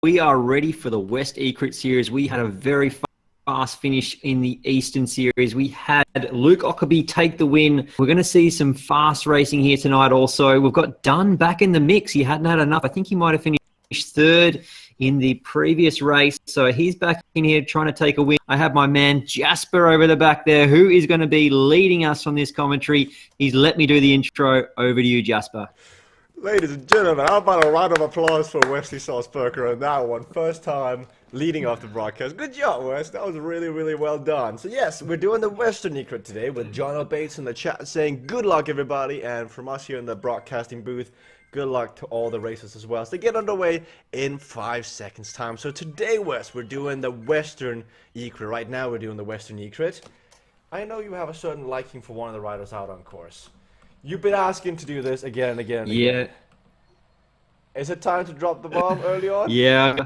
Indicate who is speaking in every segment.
Speaker 1: We are ready for the West eCrit series. We had a very fast finish in the Eastern series. We had Luke Ockerby take the win. We're going to see some fast racing here tonight also. We've got Dunn back in the mix. He hadn't had enough. I think he might have finished third in the previous race. So he's back in here trying to take a win. I have my man Jasper over the back there, who is going to be leading us on this commentary. He's let me do the intro. Over to you, Jasper.
Speaker 2: Ladies and gentlemen, how about a round of applause for Wesley Salzberger on that one? First time leading off the broadcast. Good job, Wes. That was really, really well done. So yes, we're doing the Western eCrit today with John O'Bates in the chat saying good luck, everybody. And from us here in the broadcasting booth, good luck to all the races as well. So they get underway in 5 seconds time. So today, Wes, we're doing the Western eCrit. Right now, we're doing the Western eCrit. I know you have a certain liking for one of the riders out on course. You've been asking to do this again and again and again. Is it time to drop the bomb early on?
Speaker 1: Yeah.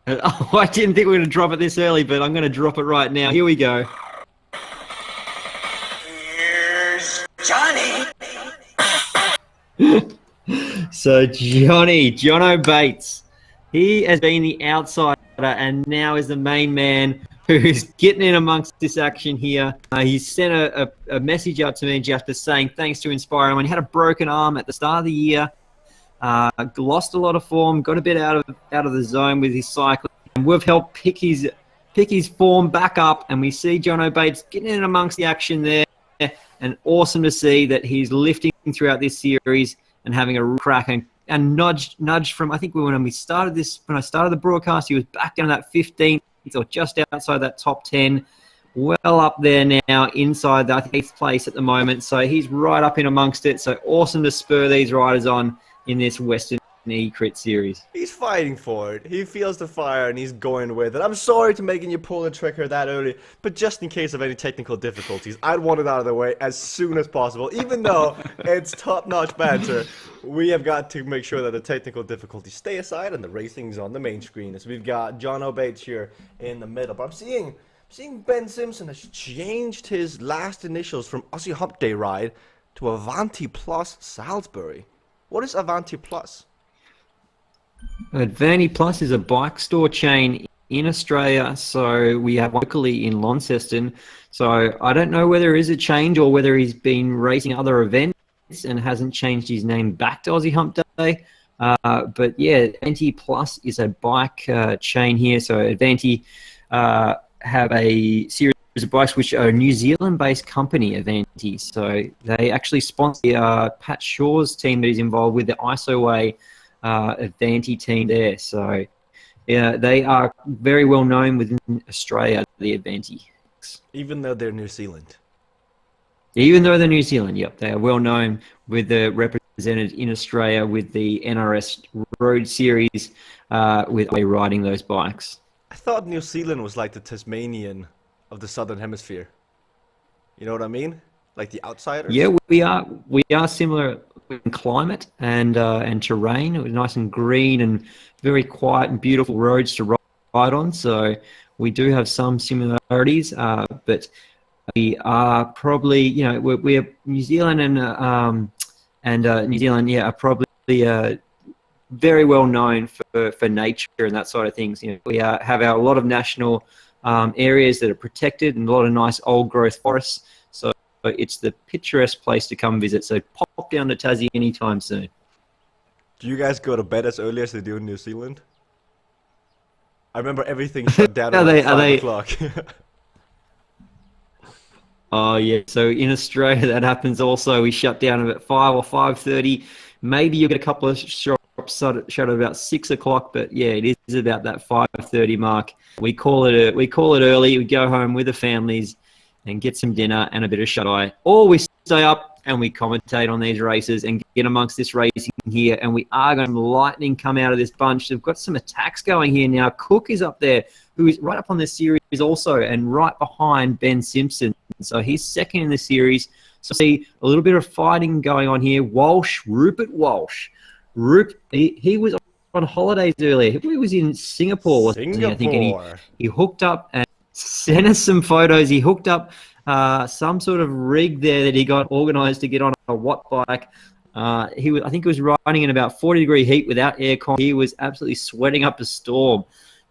Speaker 1: Oh, I didn't think we were going to drop it this early, but I'm going to drop it right now. Here we go.
Speaker 3: Here's Johnny.
Speaker 1: So John O'Bates, he has been the outsider and now is the main man who's getting in amongst this action here. He sent a message out to me, Jasper, saying thanks to inspire him. And he had a broken arm at the start of the year, lost a lot of form, got a bit out of the zone with his cycling. And we've helped pick his form back up, and we see John O'Bates getting in amongst the action there. And awesome to see that he's lifting throughout this series and having a crack and nudged from, I think when I started the broadcast, he was back down to that 15th. Or just outside that top 10, well up there now, inside that 8th place at the moment. So he's right up in amongst it. So awesome to spur these riders on in this Western eCrit series.
Speaker 2: He's fighting for it. He feels the fire and he's going with it. I'm sorry to making you pull the trigger that early, but just in case of any technical difficulties, I'd want it out of the way as soon as possible. Even though it's top-notch banter, we have got to make sure that the technical difficulties stay aside and the racing's on the main screen. So we've got John O'Bates here in the middle. But I'm seeing Ben Simpson has changed his last initials from Aussie Hump Day ride to Avanti Plus Salisbury. What is Avanti Plus?
Speaker 1: Avanti Plus is a bike store chain in Australia, so we have locally in Launceston. So I don't know whether it is a change or whether he's been racing other events and hasn't changed his name back to Aussie Hump Day. But yeah, Avanti Plus is a bike chain here. So Avanti have a series of bikes which are a New Zealand-based company, Avanti. So they actually sponsor Pat Shaw's team that he's involved with, the ISOWay Avanti team there. So yeah, they are very well known within Australia, the Avanti.
Speaker 2: Even though they're New Zealand.
Speaker 1: Even though they're New Zealand, yep. They are well known with the represented in Australia with the NRS Road Series with riding those bikes.
Speaker 2: I thought New Zealand was like the Tasmanian of the Southern Hemisphere. You know what I mean? Like the outsiders?
Speaker 1: Yeah, we are similar in climate and terrain. It was nice and green and very quiet and beautiful roads to ride on. So we do have some similarities, but we are probably, you know, we're New Zealand and New Zealand, yeah, are probably very well known for nature and that sort of things. You know, we have a lot of national areas that are protected and a lot of nice old growth forests. So it's the picturesque place to come visit. So pop down to Tassie anytime soon.
Speaker 2: Do you guys go to bed as early as they do in New Zealand? I remember everything shut down at 5 o'clock.
Speaker 1: Oh yeah, so in Australia that happens also. We shut down at 5 or 5:30. Maybe you'll get a couple of shops shut at about 6 o'clock, but yeah, it is about that 5:30 mark. We call it early. We go home with the families and get some dinner and a bit of shut-eye. Or we stay up and we commentate on these races and get amongst this racing here. And we are going to lightning come out of this bunch. They've got some attacks going here now. Cook is up there, who is right up on this series also, and right behind Ben Simpson. So he's second in the series. So see a little bit of fighting going on here. Rupert Walsh. He was on holidays earlier. He was in Singapore, wasn't he? I think, and he hooked up and sent us some photos. He hooked up some sort of rig there that he got organised to get on a watt bike. I think he was riding in about 40-degree heat without aircon. He was absolutely sweating up a storm.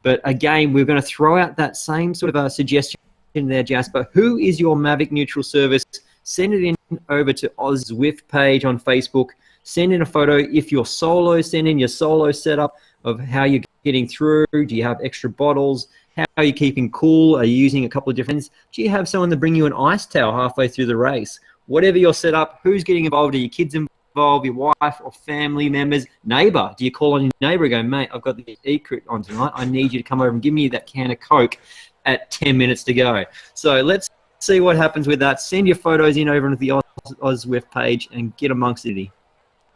Speaker 1: But again, we're going to throw out that same sort of a suggestion there, Jasper. Who is your Mavic neutral service? Send it in over to Oz Zwift page on Facebook. Send in a photo. If you're solo, send in your solo setup of how you're getting through. Do you have extra bottles? How are you keeping cool? Are you using a couple of different things? Do you have someone to bring you an ice towel halfway through the race? Whatever your setup, who's getting involved? Are your kids involved, your wife or family members, neighbor? Do you call on your neighbor and go, mate, I've got the eCrit on tonight. I need you to come over and give me that can of Coke at 10 minutes to go. So let's see what happens with that. Send your photos in over into the Oz Zwift page and get amongst it.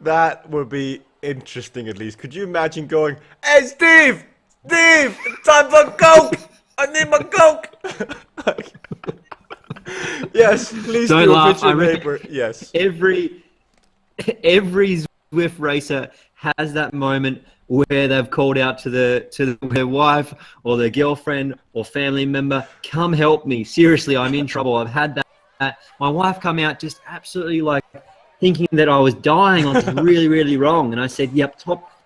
Speaker 2: That would be interesting, at least. Could you imagine going, hey, Steve! Steve! It's time for Coke! I need my Coke! Yes, please
Speaker 1: Don't
Speaker 2: do.
Speaker 1: laugh.
Speaker 2: Yes.
Speaker 1: Every Zwift racer has that moment where they've called out to their wife or their girlfriend or family member, come help me. Seriously, I'm in trouble. I've had that. My wife come out just absolutely like thinking that I was dying on something really, really wrong. And I said, yep,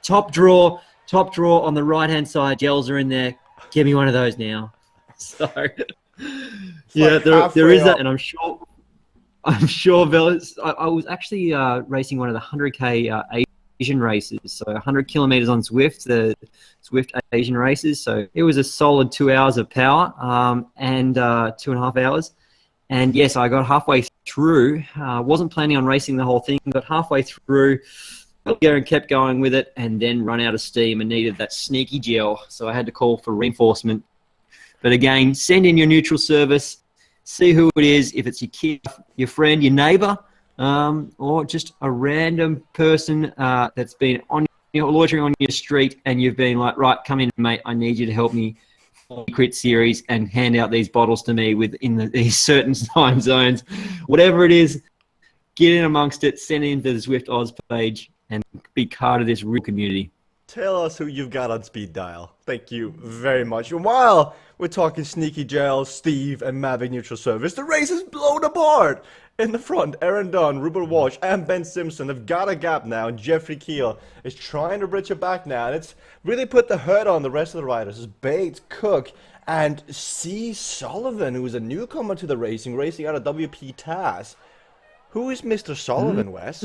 Speaker 1: top drawer on the right-hand side, gels are in there. Give me one of those now. So, yeah, there is that. And I'm sure, Velas, I was actually racing one of the 100K Asian races, so 100 kilometers on Zwift, the Zwift Asian races. So it was a solid 2 hours of power and 2.5 hours. And yes, I got halfway through. Wasn't planning on racing the whole thing, but halfway through, and kept going with it, and then run out of steam and needed that sneaky gel. So I had to call for reinforcement. But again, send in your neutral service. See who it is. If it's your kid, your friend, your neighbor, or just a random person that's been loitering on your street, and you've been like, right, come in, mate. I need you to help me eCrit series and hand out these bottles to me within these certain time zones. Whatever it is, get in amongst it. Send it into the Zwift Oz page and be part of this real community.
Speaker 2: Tell us who you've got on speed dial. Thank you very much. And while we're talking sneaky gels, Steve, and Mavic neutral service, the race is blown apart. In the front, Aaron Dunn, Ruben Walsh, and Ben Simpson have got a gap now, and Jeffrey Keel is trying to bridge it back now, and it's really put the hurt on the rest of the riders. It's Bates, Cook, and C. Sullivan, who is a newcomer to the racing out of WP TAS. Who is Mr. Sullivan, Wes?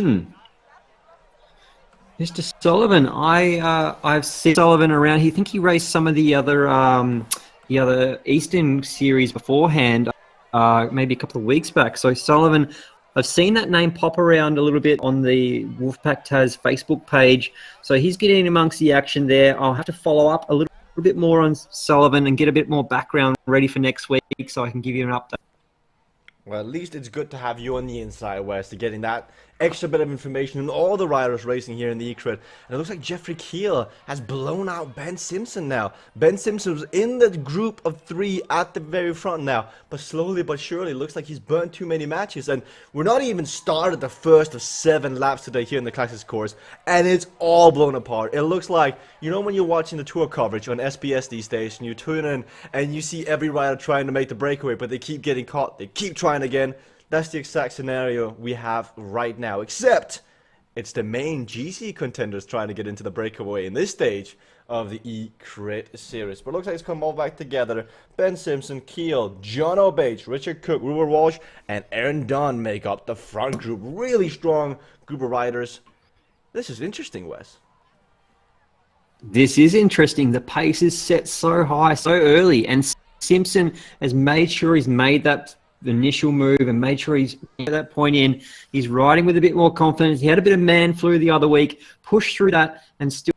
Speaker 1: Mr. Sullivan, I've seen Sullivan around. I think he raced some of the other Eastern series beforehand, maybe a couple of weeks back. So Sullivan, I've seen that name pop around a little bit on the Wolfpack Taz Facebook page. So he's getting amongst the action there. I'll have to follow up a little bit more on Sullivan and get a bit more background ready for next week so I can give you an update.
Speaker 2: Well, at least it's good to have you on the inside, Wes, to getting that extra bit of information on all the riders racing here in the eCrit. And it looks like Jeffrey Keel has blown out Ben Simpson now. Ben Simpson was in the group of 3 at the very front now, but slowly but surely looks like he's burnt too many matches. And we're not even started the first of 7 laps today here in the Classics course, and it's all blown apart. It looks like, you know, when you're watching the tour coverage on SBS these days, and you tune in and you see every rider trying to make the breakaway, but they keep getting caught, they keep trying again. That's the exact scenario we have right now, except it's the main GC contenders trying to get into the breakaway in this stage of the eCrit series. But it looks like it's come all back together. Ben Simpson, Keel, John O'Bates, Richard Cook, Ruben Walsh, and Aaron Dunn make up the front group. Really strong group of riders. This is interesting, Wes.
Speaker 1: This is interesting. The pace is set so high, so early, and Simpson has made sure he's made that initial move and made sure he's at that point in. He's riding with a bit more confidence. He had a bit of man flu the other week, pushed through that, and still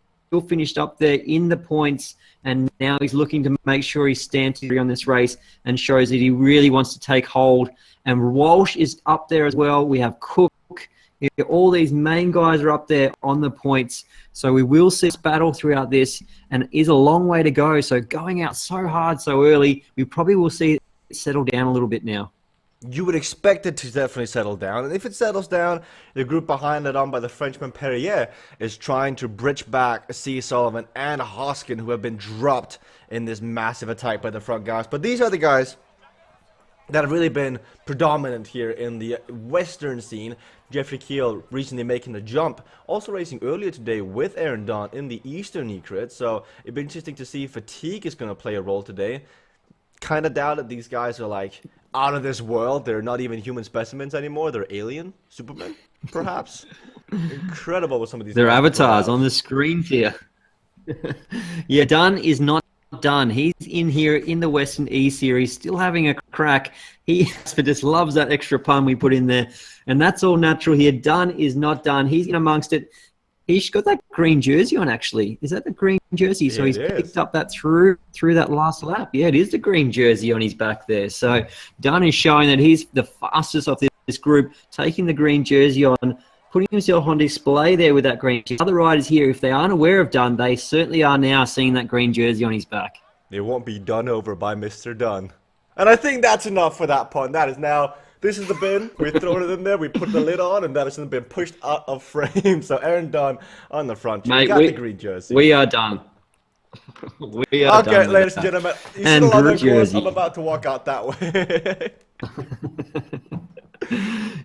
Speaker 1: finished up there in the points. And now he's looking to make sure he stands on this race and shows that he really wants to take hold. And Walsh is up there as well. We have Cook. All these main guys are up there on the points. So we will see this battle throughout this, and it is a long way to go. So going out so hard so early, we probably will see it settle down a little bit now.
Speaker 2: You would expect it to definitely settle down, and if it settles down, the group behind it on by the Frenchman Perrier is trying to bridge back C. Sullivan and Hoskin, who have been dropped in this massive attack by the front guys. But these are the guys that have really been predominant here in the Western scene. Jeffrey Keel recently making the jump, also racing earlier today with Aaron Dunn in the Eastern eCrit, so it'd be interesting to see if fatigue is going to play a role today. Kind of doubt that these guys are like out of this world. They're not even human specimens anymore. They're alien Superman, perhaps. Incredible with some of these.
Speaker 1: Their avatars on the screen here. Yeah, Dunn is not done. He's in here in the Western E Series, still having a crack. He just loves that extra pun we put in there, and that's all natural here. Dunn is not done. He's in amongst it. He's got that green jersey on, actually. Is that the green jersey? So he's picked up that through that last lap. Yeah, it is the green jersey on his back there. So Dunn is showing that he's the fastest of this group, taking the green jersey on, putting himself on display there with that green jersey. Other riders here, if they aren't aware of Dunn, they certainly are now seeing that green jersey on his back.
Speaker 2: They won't be done over by Mr. Dunn. And I think that's enough for that pun. That is now... This is the bin. We've thrown it in there. We put the lid on, and that has been pushed out of frame. So Aaron Dunn on the front.
Speaker 1: Mate,
Speaker 2: got the green jersey.
Speaker 1: We are done. We are done.
Speaker 2: Okay, ladies and gentlemen. You see the London Course? I'm about to walk out that way.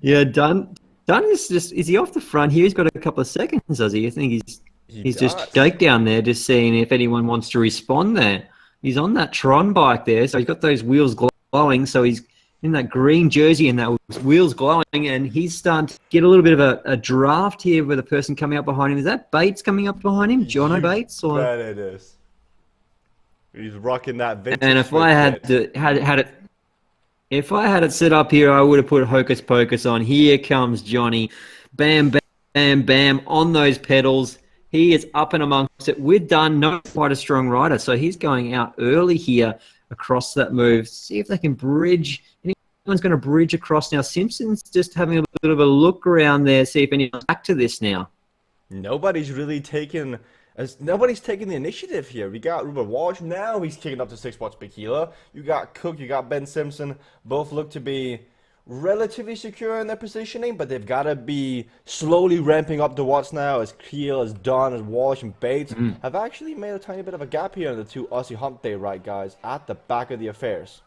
Speaker 1: Yeah, Dunn is just... Is he off the front here? He's got a couple of seconds, does he? I think he's just shakedown there, just seeing if anyone wants to respond there. He's on that Tron bike there, so he's got those wheels glowing, so he's in that green jersey and that wheels glowing, and he's starting to get a little bit of a draft here with a person coming up behind him. Is that Bates coming up behind him? Jono Bates? Or?
Speaker 2: Bet it is. He's rocking that vintage.
Speaker 1: And if I had it set up here, I would have put Hocus Pocus on. Here comes Johnny. Bam, bam, bam, bam, on those pedals. He is up and amongst it. We're done. Not quite a strong rider, so he's going out early here across that move. See if they can bridge. Anyone's going to bridge across now. Simpson's just having a bit of a look around there, see if anyone's back to this now.
Speaker 2: Nobody's really taken the initiative here. We got Ruben Walsh. Now he's kicking up to 6 watts per kilo. You got Cook, you got Ben Simpson. Both look to be relatively secure in their positioning, but they've got to be slowly ramping up the watts now as Keel, as Dunn, as Walsh, and Bates have actually made a tiny bit of a gap here in the two Aussie Hump Day ride guys at the back of the affairs.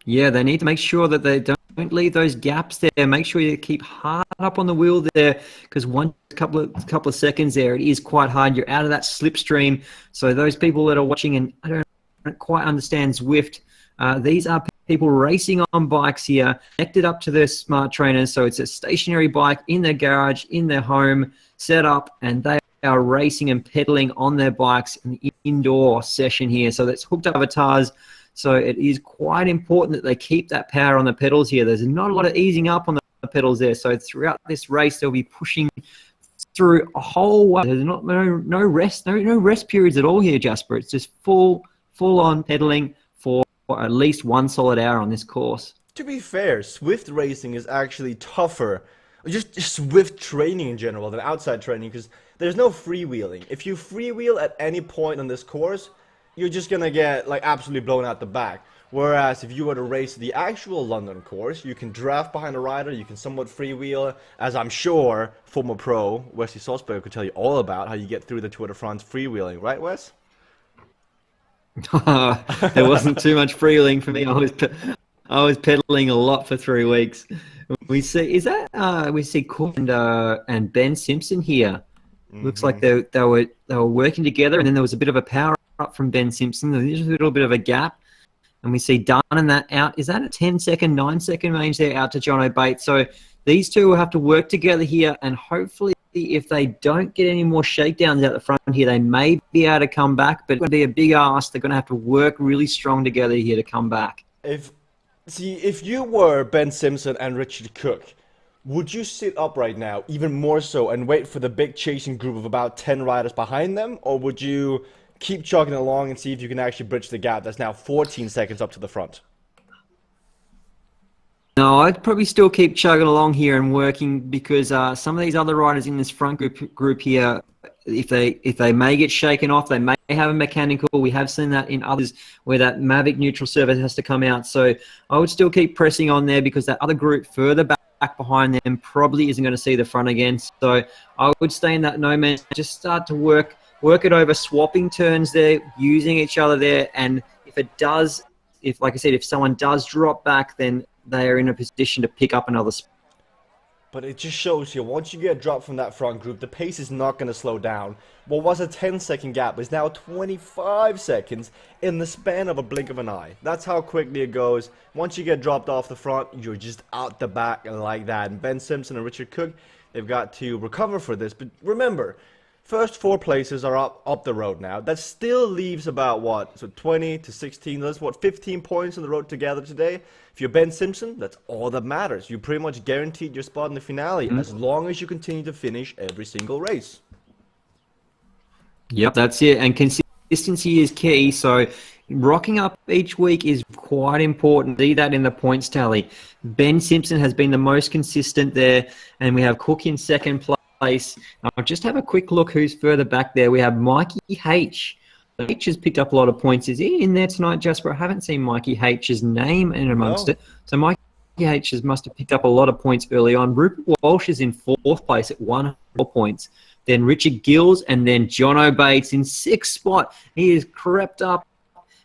Speaker 1: Yeah, they need to make sure that they don't leave those gaps there. Make sure you keep hard up on the wheel there, because one couple of seconds there, it is quite hard. You're out of that slipstream. So those people that are watching and I don't quite understand Zwift, these are people racing on bikes here, connected up to their smart trainers. So it's a stationary bike in their garage, in their home, set up, and they are racing and pedaling on their bikes in the indoor session here. So that's hooked avatars. So it is quite important that they keep that power on the pedals here. There's not a lot of easing up on the pedals there. So throughout this race, they'll be pushing through a whole way. There's no rest periods at all here, Jasper. It's just full on pedaling for at least 1 solid hour on this course.
Speaker 2: To be fair, Zwift racing is actually tougher, just Zwift training in general, than outside training, because there's no freewheeling. If you freewheel at any point on this course, you're just going to get like absolutely blown out the back. Whereas if you were to race the actual London course, you can draft behind a rider, you can somewhat freewheel, as I'm sure former pro Wesley Salzberg could tell you all about how you get through the Tour de France freewheeling, right, Wes?
Speaker 1: There wasn't too much freewheeling for me. I was pedaling a lot for 3 weeks. We see Cook and Ben Simpson here. Looks like they were working together, and then there was a bit of a power up from Ben Simpson. There's a little bit of a gap, and we see Dunn and that out. Is that a 10-second, 9-second range there out to Jono Bates? So these two will have to work together here, and hopefully if they don't get any more shakedowns out the front here, they may be able to come back, but it's going to be a big ask. They're going to have to work really strong together here to come back.
Speaker 2: If you were Ben Simpson and Richard Cook, would you sit up right now, even more so, and wait for the big chasing group of about 10 riders behind them? Or would you keep chugging along and see if you can actually bridge the gap that's now 14 seconds up to the front?
Speaker 1: No, I'd probably still keep chugging along here and working, because some of these other riders in this front group here, if they may get shaken off, they may have a mechanical. We have seen that in others where that Mavic neutral service has to come out. So I would still keep pressing on there, because that other group further back behind them probably isn't going to see the front again. So I would stay in that no man, just start to work it over, swapping turns there, using each other there, and if it does if like I said, if someone does drop back, then they are in a position to pick up another spot.
Speaker 2: But it just shows you, once you get dropped from that front group, the pace is not going to slow down. What was a 10-second gap is now 25 seconds in the span of a blink of an eye. That's how quickly it goes. Once you get dropped off the front, you're just out the back and like that. And Ben Simpson and Richard Cook, they've got to recover for this. But remember, first 4 places are up the road now. That still leaves about, what, so 20 to 16, that's what, 15 points on the road together today. If you're Ben Simpson, that's all that matters. You pretty much guaranteed your spot in the finale as long as you continue to finish every single race.
Speaker 1: Yep, that's it. And consistency is key. So rocking up each week is quite important. See that in the points tally. Ben Simpson has been the most consistent there, and we have Cook in second place. I'll just have a quick look who's further back there. We have Mikey H. H has picked up a lot of points. Is he in there tonight, Jasper? I haven't seen Mikey H's name in amongst it. So Mikey H must have picked up a lot of points early on. Rupert Walsh is in 4th place at 104 points. Then Richard Gills, and then Jono Bates in 6th spot. He has crept up,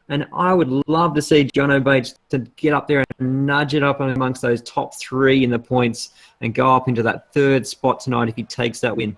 Speaker 1: and I would love to see Jono Bates to get up there and nudge it up amongst those top 3 in the points and go up into that 3rd spot tonight if he takes that win.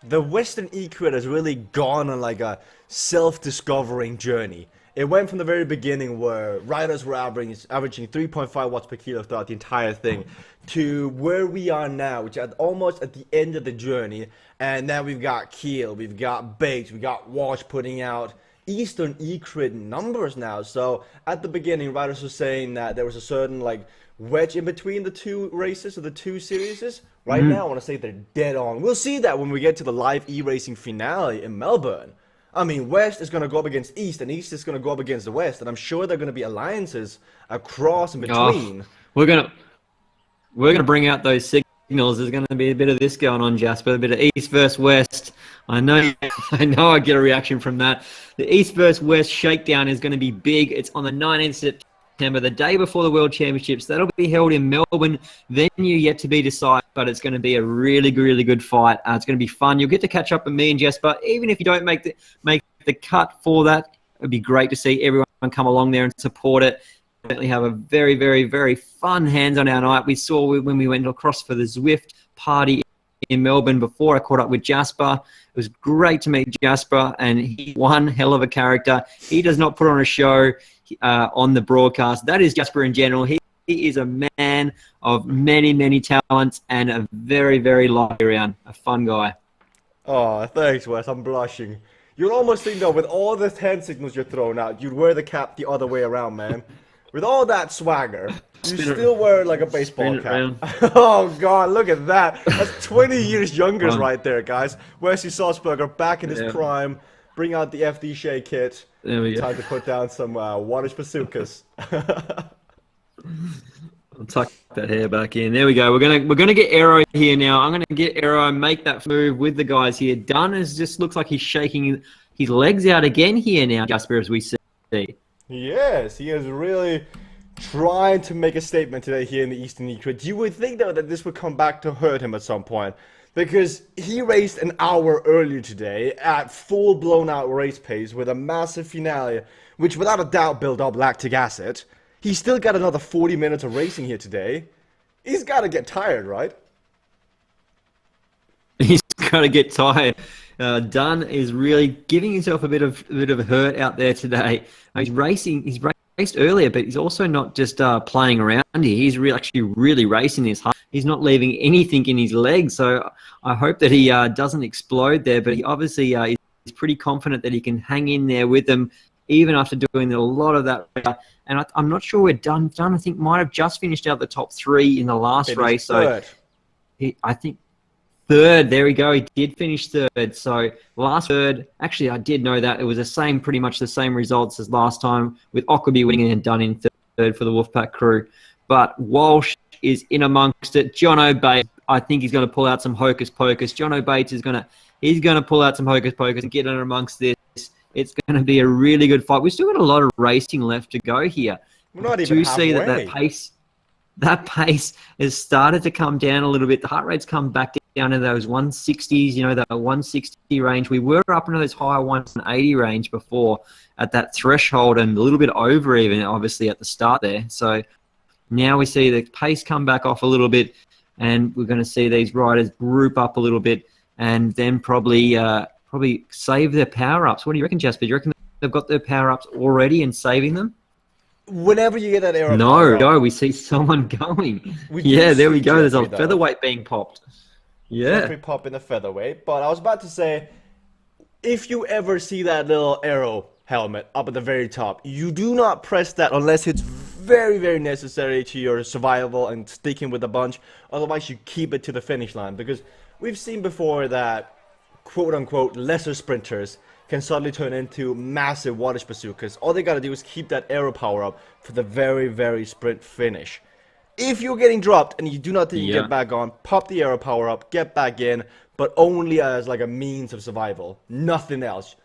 Speaker 2: The Western eCrit has really gone on like a self-discovering journey. It went from the very beginning where riders were averaging 3.5 watts per kilo throughout the entire thing to where we are now, which is almost at the end of the journey. And now we've got Keel, we've got Bates, we've got Walsh putting out Eastern eCrit numbers now. So at the beginning, riders were saying that there was a certain like wedge in between the 2 races or the 2 series. Right now, I want to say they're dead on. We'll see that when we get to the live e-racing finale in Melbourne. I mean, West is going to go up against East, and East is going to go up against the West, and I'm sure there are going to be alliances across and between.
Speaker 1: Oh, we're gonna bring out those signals. There's going to be a bit of this going on, Jasper. A bit of East versus West. I know I get a reaction from that. The East versus West shakedown is going to be big. It's on the 19th September, the day before the World Championships. That'll be held in Melbourne. Venue yet to be decided, but it's going to be a really good fight. It's going to be fun. You'll get to catch up with me and Jasper. Even if you don't make the cut for that, it'd be great to see everyone come along there and support it. Definitely have a very fun hands-on our night. We saw when we went across for the Zwift party in Melbourne before I caught up with Jasper. It was great to meet Jasper, and he's one hell of a character. He does not put on a show on the broadcast. That is Jasper in general. He is a man of many talents and a very lively around. A fun guy.
Speaker 2: Oh, thanks, Wes. I'm blushing. You'd almost think, though, with all the hand signals you're throwing out, you'd wear the cap the other way around, man. With all that swagger, you still wear like a baseball cap. Oh, God, look at that. That's 20 years younger right there, guys. Wesley Salzberger back in his prime. Bring out the FD Shea kit.
Speaker 1: There we go.
Speaker 2: Time to put down some wattage bazookas.
Speaker 1: I'll tuck that hair back in. There we go. We're gonna get Aero here now. I'm gonna get Aero and make that move with the guys here. Dunn just looks like he's shaking his legs out again here now, Jasper, as we see.
Speaker 2: Yes, he is really trying to make a statement today here in the Eastern eCrit. You would think, though, that this would come back to hurt him at some point, because he raced an hour earlier today at full blown-out race pace with a massive finale, which without a doubt built up lactic acid. He's still got another 40 minutes of racing here today. He's got to get tired, right?
Speaker 1: He's got to get tired. Dunn is really giving himself a bit of hurt out there today. He's racing. He's raced earlier, but he's also not just playing around here. He's actually really racing this hard. He's not leaving anything in his legs. So I hope that he doesn't explode there. But he obviously is pretty confident that he can hang in there with them, even after doing a lot of that. And I'm not sure where Dunn, I think, might have just finished out the top 3 in the last race. So I think third. There we go. He did finish third. So last third. Actually, I did know that. It was pretty much the same results as last time, with Ockerby winning and Dunn in third for the Wolfpack crew. But Walsh is in amongst it. Jono Bates, I think he's going to pull out some hocus pocus. Jono Bates is going to pull out some hocus pocus and get in amongst this. It's going to be a really good fight. We've still got a lot of racing left to go here.
Speaker 2: We're not even halfway.
Speaker 1: See that pace. that pace has started to come down a little bit. The heart rate's come back down to those 160s, that 160 range. We were up into those high 180 range before at that threshold, and a little bit over even, obviously, at the start there. So now we see the pace come back off a little bit, and we're going to see these riders group up a little bit and then probably save their power-ups. What do you reckon, Jasper? Do you reckon they've got their power-ups already and saving them?
Speaker 2: Whenever you get that aero
Speaker 1: No, we see someone going. There we go. There's a featherweight being popped. Yeah.
Speaker 2: Jeffrey pop in the featherweight. But I was about to say, if you ever see that little aero helmet up at the very top, you do not press that unless it's very, very necessary to your survival and sticking with the bunch. Otherwise, you keep it to the finish line, because we've seen before that quote-unquote lesser sprinters can suddenly turn into massive wattage bazookas. All they gotta do is keep that aero power up for the very, very sprint finish. If you're getting dropped and you do not think you get back on, pop the aero power up, get back in, but only as like a means of survival, nothing else.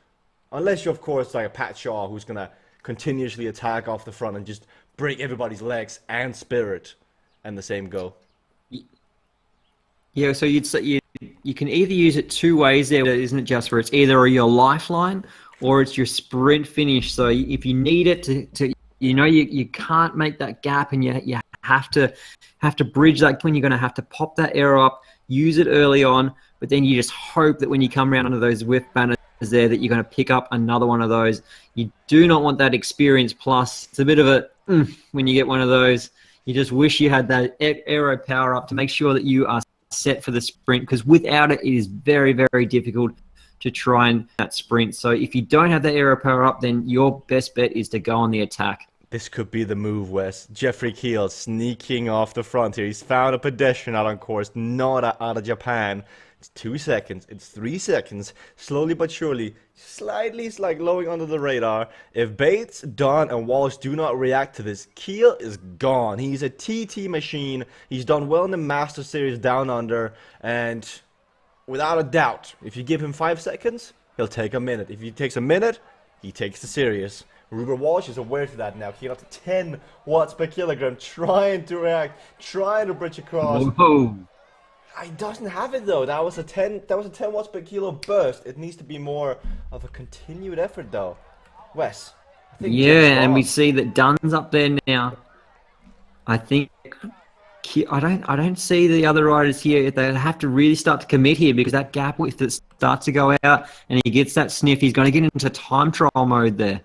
Speaker 2: Unless you're, of course, like a Pat Shaw, who's gonna continuously attack off the front and just break everybody's legs and spirit and the same go.
Speaker 1: Yeah, so you'd say you can either use it two ways there, isn't it, Jasper? It's either your lifeline or it's your sprint finish. So if you need it to you can't make that gap, and you have to bridge that when you're going to have to pop that aero up, use it early on, but then you just hope that when you come around under those Zwift banners there that you're going to pick up another one of those. You do not want that experience plus. It's a bit of a when you get one of those. You just wish you had that aero power up to make sure that you are set for the sprint, because without it, it is very, very difficult to try and that sprint. So if you don't have that aero power up, then your best bet is to go on the attack.
Speaker 2: This could be the move, Wes. Jeffrey Keel sneaking off the front here. He's found a pedestrian out on course, not out of Japan. It's 2 seconds. It's 3 seconds. Slowly but surely, slightly like lowering under the radar. If Bates, Dunn, and Walsh do not react to this, Keel is gone. He's a TT machine. He's done well in the Master Series Down Under. And without a doubt, if you give him 5 seconds, he'll take a minute. If he takes a minute, he takes the series. Ruben Walsh is aware to that now. He got to 10 watts per kilogram, trying to react, trying to bridge across.
Speaker 1: Whoa.
Speaker 2: He doesn't have it though. That was a 10 watts per kilo burst. It needs to be more of a continued effort though. Wes, I think
Speaker 1: and we see that Dunn's up there now. I think I don't see the other riders here. They have to really start to commit here, because that gap width that starts to go out and he gets that sniff, he's going to get into time trial mode there.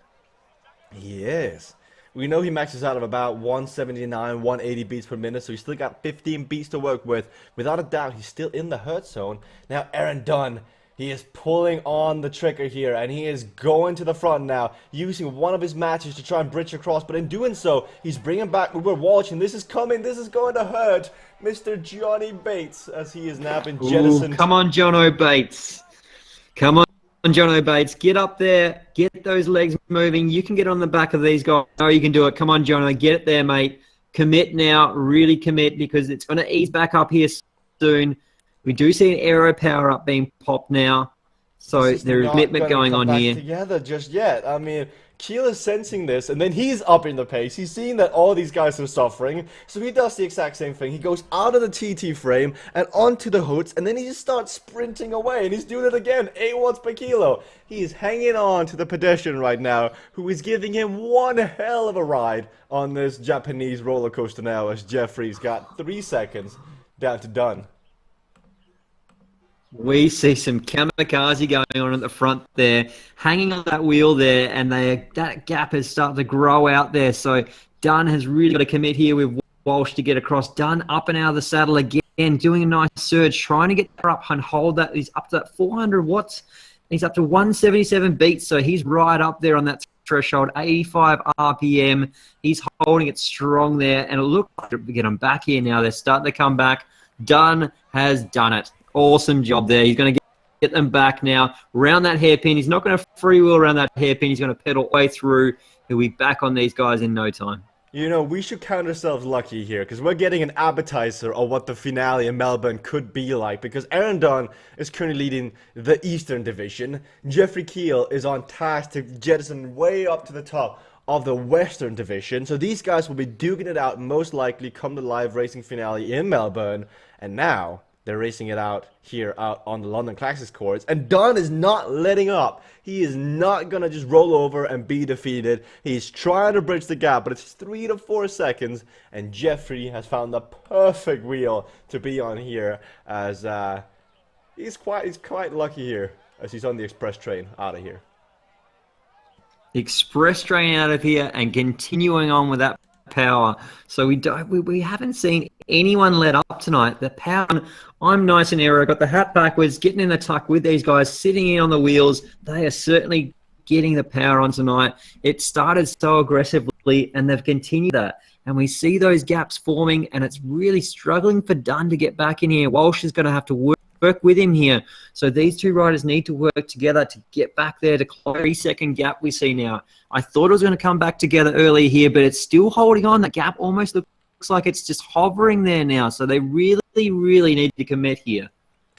Speaker 2: Yes. We know he maxes out of about 179, 180 beats per minute, so he's still got 15 beats to work with. Without a doubt, he's still in the hurt zone. Now, Aaron Dunn, he is pulling on the trigger here, and he is going to the front now, using one of his matches to try and bridge across, but in doing so, he's bringing back Uber Walsh, and this is coming, this is going to hurt Mr. Johnny Bates, as he is now been jettisoned.
Speaker 1: Come on, Jono Bates. Come on, Jono Bates. Get up there. Get those legs moving. You can get on the back of these guys. Oh, you can do it. Come on, Jono. Get it there, mate. Commit now. Really commit, because it's going to ease back up here soon. We do see an aero power up being popped now. So there's commitment going on here.
Speaker 2: Together just yet. I mean, Keel is sensing this, and then he's upping the pace. He's seeing that all these guys are suffering, so he does the exact same thing. He goes out of the TT frame and onto the hoods, and then he just starts sprinting away, and he's doing it again, 8 watts per kilo. He is hanging on to the pedestrian right now, who is giving him one hell of a ride on this Japanese roller coaster now, as Jeffrey's got 3 seconds down to Dunn.
Speaker 1: We see some kamikaze going on at the front there, hanging on that wheel there, and that gap is starting to grow out there. So Dunn has really got to commit here with Walsh to get across. Dunn up and out of the saddle again, doing a nice surge, trying to get her up and hold that. He's up to that 400 watts. He's up to 177 beats, so he's right up there on that threshold, 85 RPM. He's holding it strong there, and it looks like we get him back here now. They're starting to come back. Dunn has done it. Awesome job there. He's going to get them back now. Around that hairpin. He's not going to freewheel around that hairpin. He's going to pedal all the way through. He'll be back on these guys in no time.
Speaker 2: You know, we should count ourselves lucky here, because we're getting an appetizer of what the finale in Melbourne could be like, because Aaron Dunn is currently leading the Eastern Division. Jeffrey Keel is on task to jettison way up to the top of the Western Division. So these guys will be duking it out most likely come the live racing finale in Melbourne. And now they're racing it out here out on the London Classique Course. And Don is not letting up. He is not going to just roll over and be defeated. He's trying to bridge the gap, but it's 3 to 4 seconds. And Jeffrey has found the perfect wheel to be on here, as he's quite lucky here as he's on the express train out of here.
Speaker 1: Express train out of here and continuing on with that power. So we haven't seen anyone let up tonight. The power. I'm nice and aero. Got the hat backwards, getting in the tuck with these guys, sitting in on the wheels. They are certainly getting the power on tonight. It started so aggressively, and they've continued that. And we see those gaps forming, and it's really struggling for Dunn to get back in here. Walsh is going to have to work with him here. So these two riders need to work together to get back there to close the 3-second gap we see now. I thought it was going to come back together earlier here, but it's still holding on. The gap almost looks like it's just hovering there now. So they really, really need to commit here.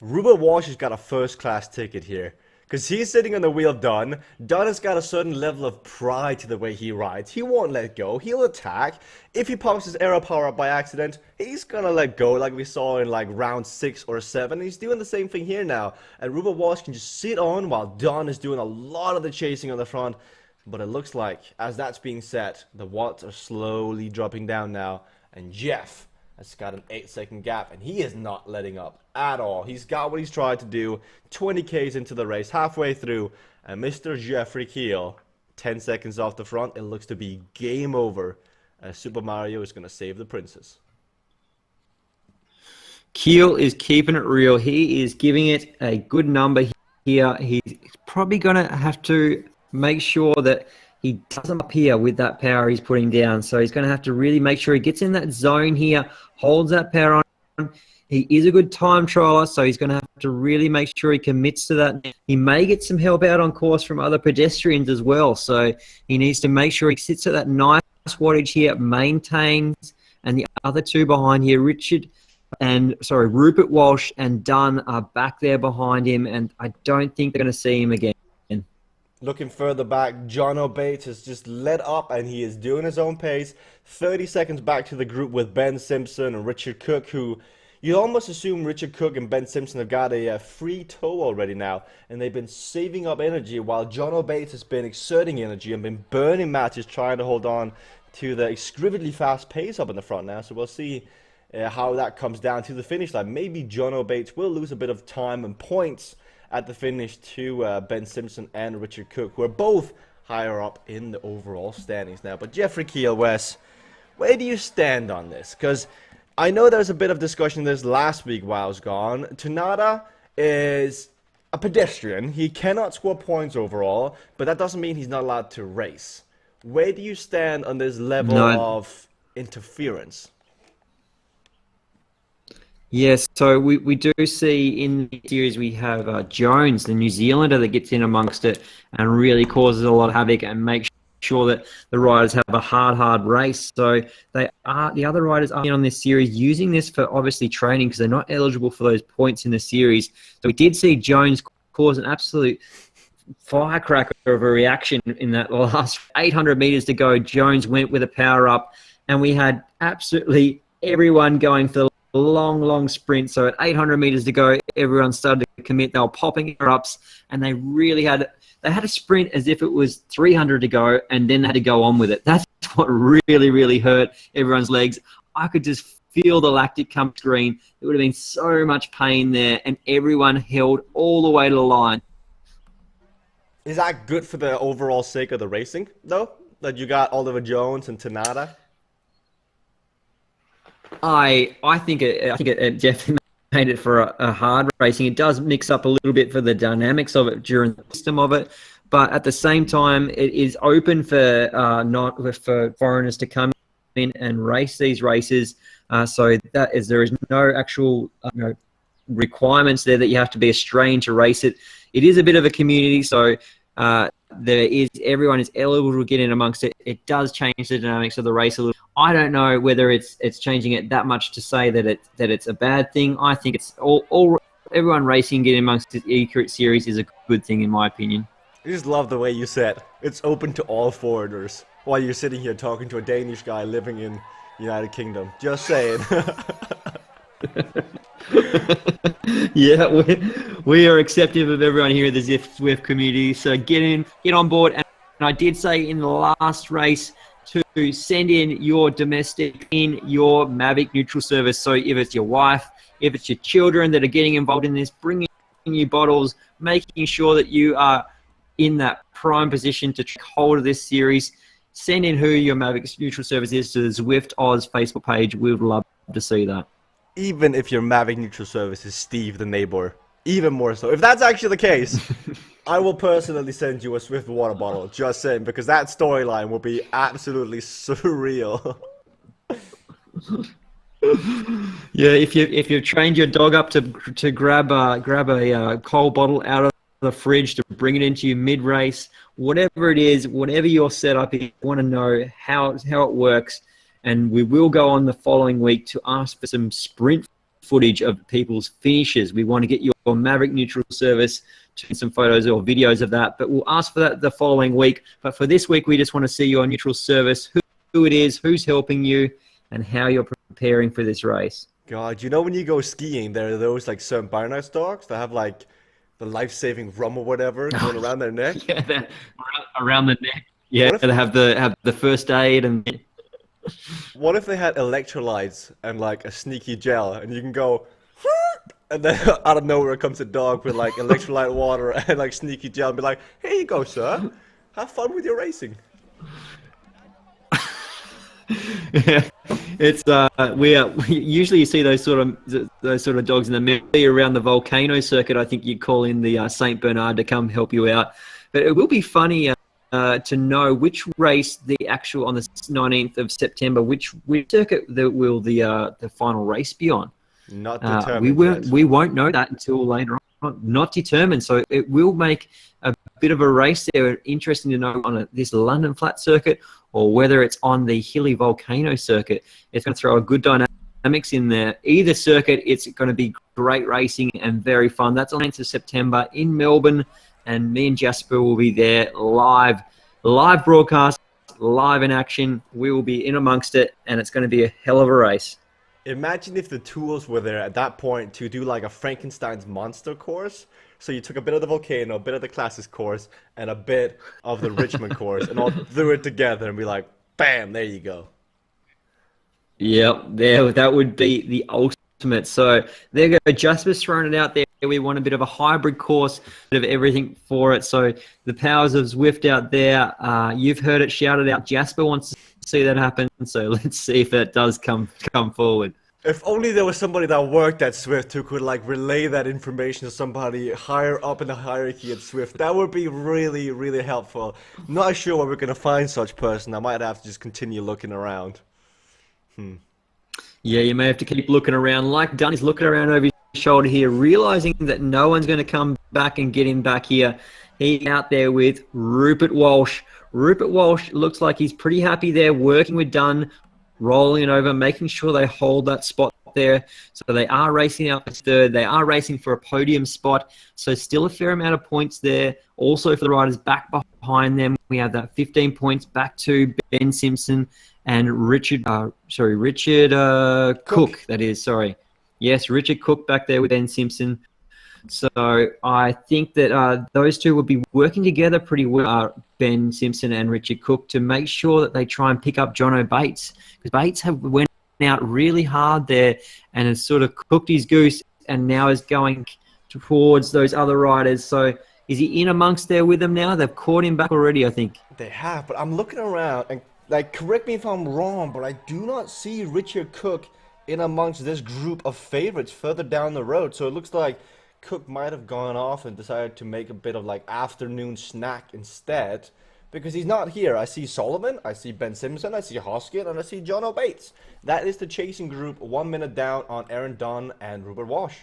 Speaker 2: Rupert Walsh has got a first-class ticket here, because he's sitting on the wheel of Dunn. Dunn has got a certain level of pride to the way he rides. He won't let go. He'll attack. If he pops his aero power up by accident, he's going to let go like we saw in like round 6 or 7. He's doing the same thing here now. And Rupert Walsh can just sit on while Dunn is doing a lot of the chasing on the front. But it looks like, as that's being set, the watts are slowly dropping down now. And Jeff has got an 8-second gap, and he is not letting up at all. He's got what he's tried to do. 20 Ks into the race, halfway through, and Mr. Jeffrey Keel, 10 seconds off the front. It looks to be game over, as Super Mario is going to save the princess.
Speaker 1: Keel is keeping it real. He is giving it a good number here. He's probably going to have to make sure that he doesn't up here with that power he's putting down. So he's going to have to really make sure he gets in that zone here, holds that power on. He is a good time trialer, so he's going to have to really make sure he commits to that. He may get some help out on course from other pedestrians as well. So he needs to make sure he sits at that nice wattage here, maintains, and the other two behind here, Rupert Walsh and Dunn are back there behind him, and I don't think they're going to see him again.
Speaker 2: Looking further back, Jono Bates has just let up, and he is doing his own pace. 30 seconds back to the group with Ben Simpson and Richard Cook, who you almost assume Richard Cook and Ben Simpson have got a free toe already now, and they've been saving up energy while Jono Bates has been exerting energy and been burning matches trying to hold on to the exquisitely fast pace up in the front now. So we'll see how that comes down to the finish line. Maybe Jono Bates will lose a bit of time and points at the finish to Ben Simpson and Richard Cook, who are both higher up in the overall standings now. But Jeffrey Keel, Wes, where do you stand on this? Because I know there was a bit of discussion this last week while I was gone. Tanada is a pedestrian. He cannot score points overall, but that doesn't mean he's not allowed to race. Where do you stand on this level of interference?
Speaker 1: Yes, so we do see in the series we have Jones, the New Zealander, that gets in amongst it and really causes a lot of havoc and makes sure that the riders have a hard race. So the other riders are in on this series using this for obviously training because they're not eligible for those points in the series. So we did see Jones cause an absolute firecracker of a reaction in that last 800 meters to go. Jones went with a power up, and we had absolutely everyone going for the long sprint. So at 800 meters to go, everyone started to commit. They were popping air ups, and they really had a sprint as if it was 300 to go, and then they had to go on with it. That's what really hurt everyone's legs. I could just feel the lactic come screen. There would have been so much pain there, and everyone held all the way to the line.
Speaker 2: Is that good for the overall sake of the racing, though? That you got Oliver Jones and Tanada?
Speaker 1: I think it definitely made it for a hard racing. It does mix up a little bit for the dynamics of it during the system of it, but at the same time, it is open for for foreigners to come in and race these races. So there is no actual requirements there that you have to be Australian to race it. It is a bit of a community, so everyone is eligible to get in amongst it. It does change the dynamics of the race a little. I don't know whether it's changing it that much to say that it's a bad thing. I think it's everyone racing getting amongst the eCrit series is a good thing in my opinion.
Speaker 2: I just love the way you said it's open to all foreigners while you're sitting here talking to a Danish guy living in United Kingdom. Just saying.
Speaker 1: Yeah, we are acceptive of everyone here at the Zwift community. So get on board. And I did say in the last race to send in your domestic in your Mavic neutral service. So if it's your wife, if it's your children that are getting involved in this, bringing you bottles, making sure that you are in that prime position to take hold of this series. Send in who your Mavic neutral service is to the Zwift Oz Facebook page. We would love to see that.
Speaker 2: Even if your Mavic neutral service is Steve the neighbor, even more so. If that's actually the case, I will personally send you a Zwift water bottle. Just saying, because that storyline will be absolutely surreal.
Speaker 1: Yeah, if you've trained your dog up to grab a cold bottle out of the fridge to bring it into you mid-race, whatever it is, whatever your setup is, you want to know how it works. And we will go on the following week to ask for some sprint footage of people's finishes. We want to get your Maverick neutral service to some photos or videos of that, but we'll ask for that the following week. But for this week, we just want to see your neutral service, who it is, who's helping you, and how you're preparing for this race.
Speaker 2: God, you know when you go skiing, there are those like St. Bernard's dogs that have like the life-saving rum or whatever going around their neck.
Speaker 1: Yeah, around the neck. Yeah, they have the first aid and.
Speaker 2: What if they had electrolytes and like a sneaky gel, and you can go, and then out of nowhere comes a dog with like electrolyte water and like sneaky gel, and be like, "Here you go, sir. Have fun with your racing."
Speaker 1: Yeah, it's we usually you see those sort of dogs in the middle around the volcano circuit. I think you call in the Saint Bernard to come help you out, but it will be funny to know which race on the 19th of September, which circuit will the final race be on.
Speaker 2: Not determined.
Speaker 1: We won't know that until later on. Not determined, so it will make a bit of a race there. Interesting to know on this London flat circuit or whether it's on the hilly volcano circuit. It's going to throw a good dynamics in there. Either circuit, it's going to be great racing and very fun. That's on the 9th of September in Melbourne, and me and Jasper will be there live broadcast, live in action. We will be in amongst it, and it's going to be a hell of a race.
Speaker 2: Imagine if the tools were there at that point to do like a Frankenstein's monster course. So you took a bit of the volcano, a bit of the Classics course, and a bit of the Richmond course, and all threw it together and be like, bam, there you go.
Speaker 1: Yeah, that would be the ultimate. So there you go. Jasper's thrown it out there. We want a bit of a hybrid course, bit of everything for it. So the powers of Zwift out there, you've heard it shouted out. Jasper wants to see that happen. So let's see if that does come forward.
Speaker 2: If only there was somebody that worked at Zwift who could like relay that information to somebody higher up in the hierarchy at Zwift. That would be really, really helpful. Not sure where we're going to find such person. I might have to just continue looking around.
Speaker 1: Yeah, you may have to keep looking around. Like Dunn is looking around over his shoulder here, realizing that no one's going to come back and get him back here. He's out there with Rupert Walsh. Rupert Walsh looks like he's pretty happy there, working with Dunn, rolling it over, making sure they hold that spot there. So they are racing out for third. They are racing for a podium spot. So still a fair amount of points there. Also for the riders back behind them, we have that 15 points back to Ben Simpson and Richard Cook, that is, sorry. Yes, Richard Cook back there with Ben Simpson. So I think that those two will be working together pretty well, Ben Simpson and Richard Cook, to make sure that they try and pick up Jono Bates. Because Bates went out really hard there and has sort of cooked his goose and now is going towards those other riders. So is he in amongst there with them now? They've caught him back already, I think.
Speaker 2: They have, but I'm looking around and, like, correct me if I'm wrong, but I do not see Richard Cook in amongst this group of favorites further down the road. So it looks like Cook might have gone off and decided to make a bit of like afternoon snack instead, because he's not here. I see Solomon, I see Ben Simpson, I see Hoskin, and I see John O'Bates. That is the chasing group, 1 minute down on Aaron Dunn and Rupert Walsh.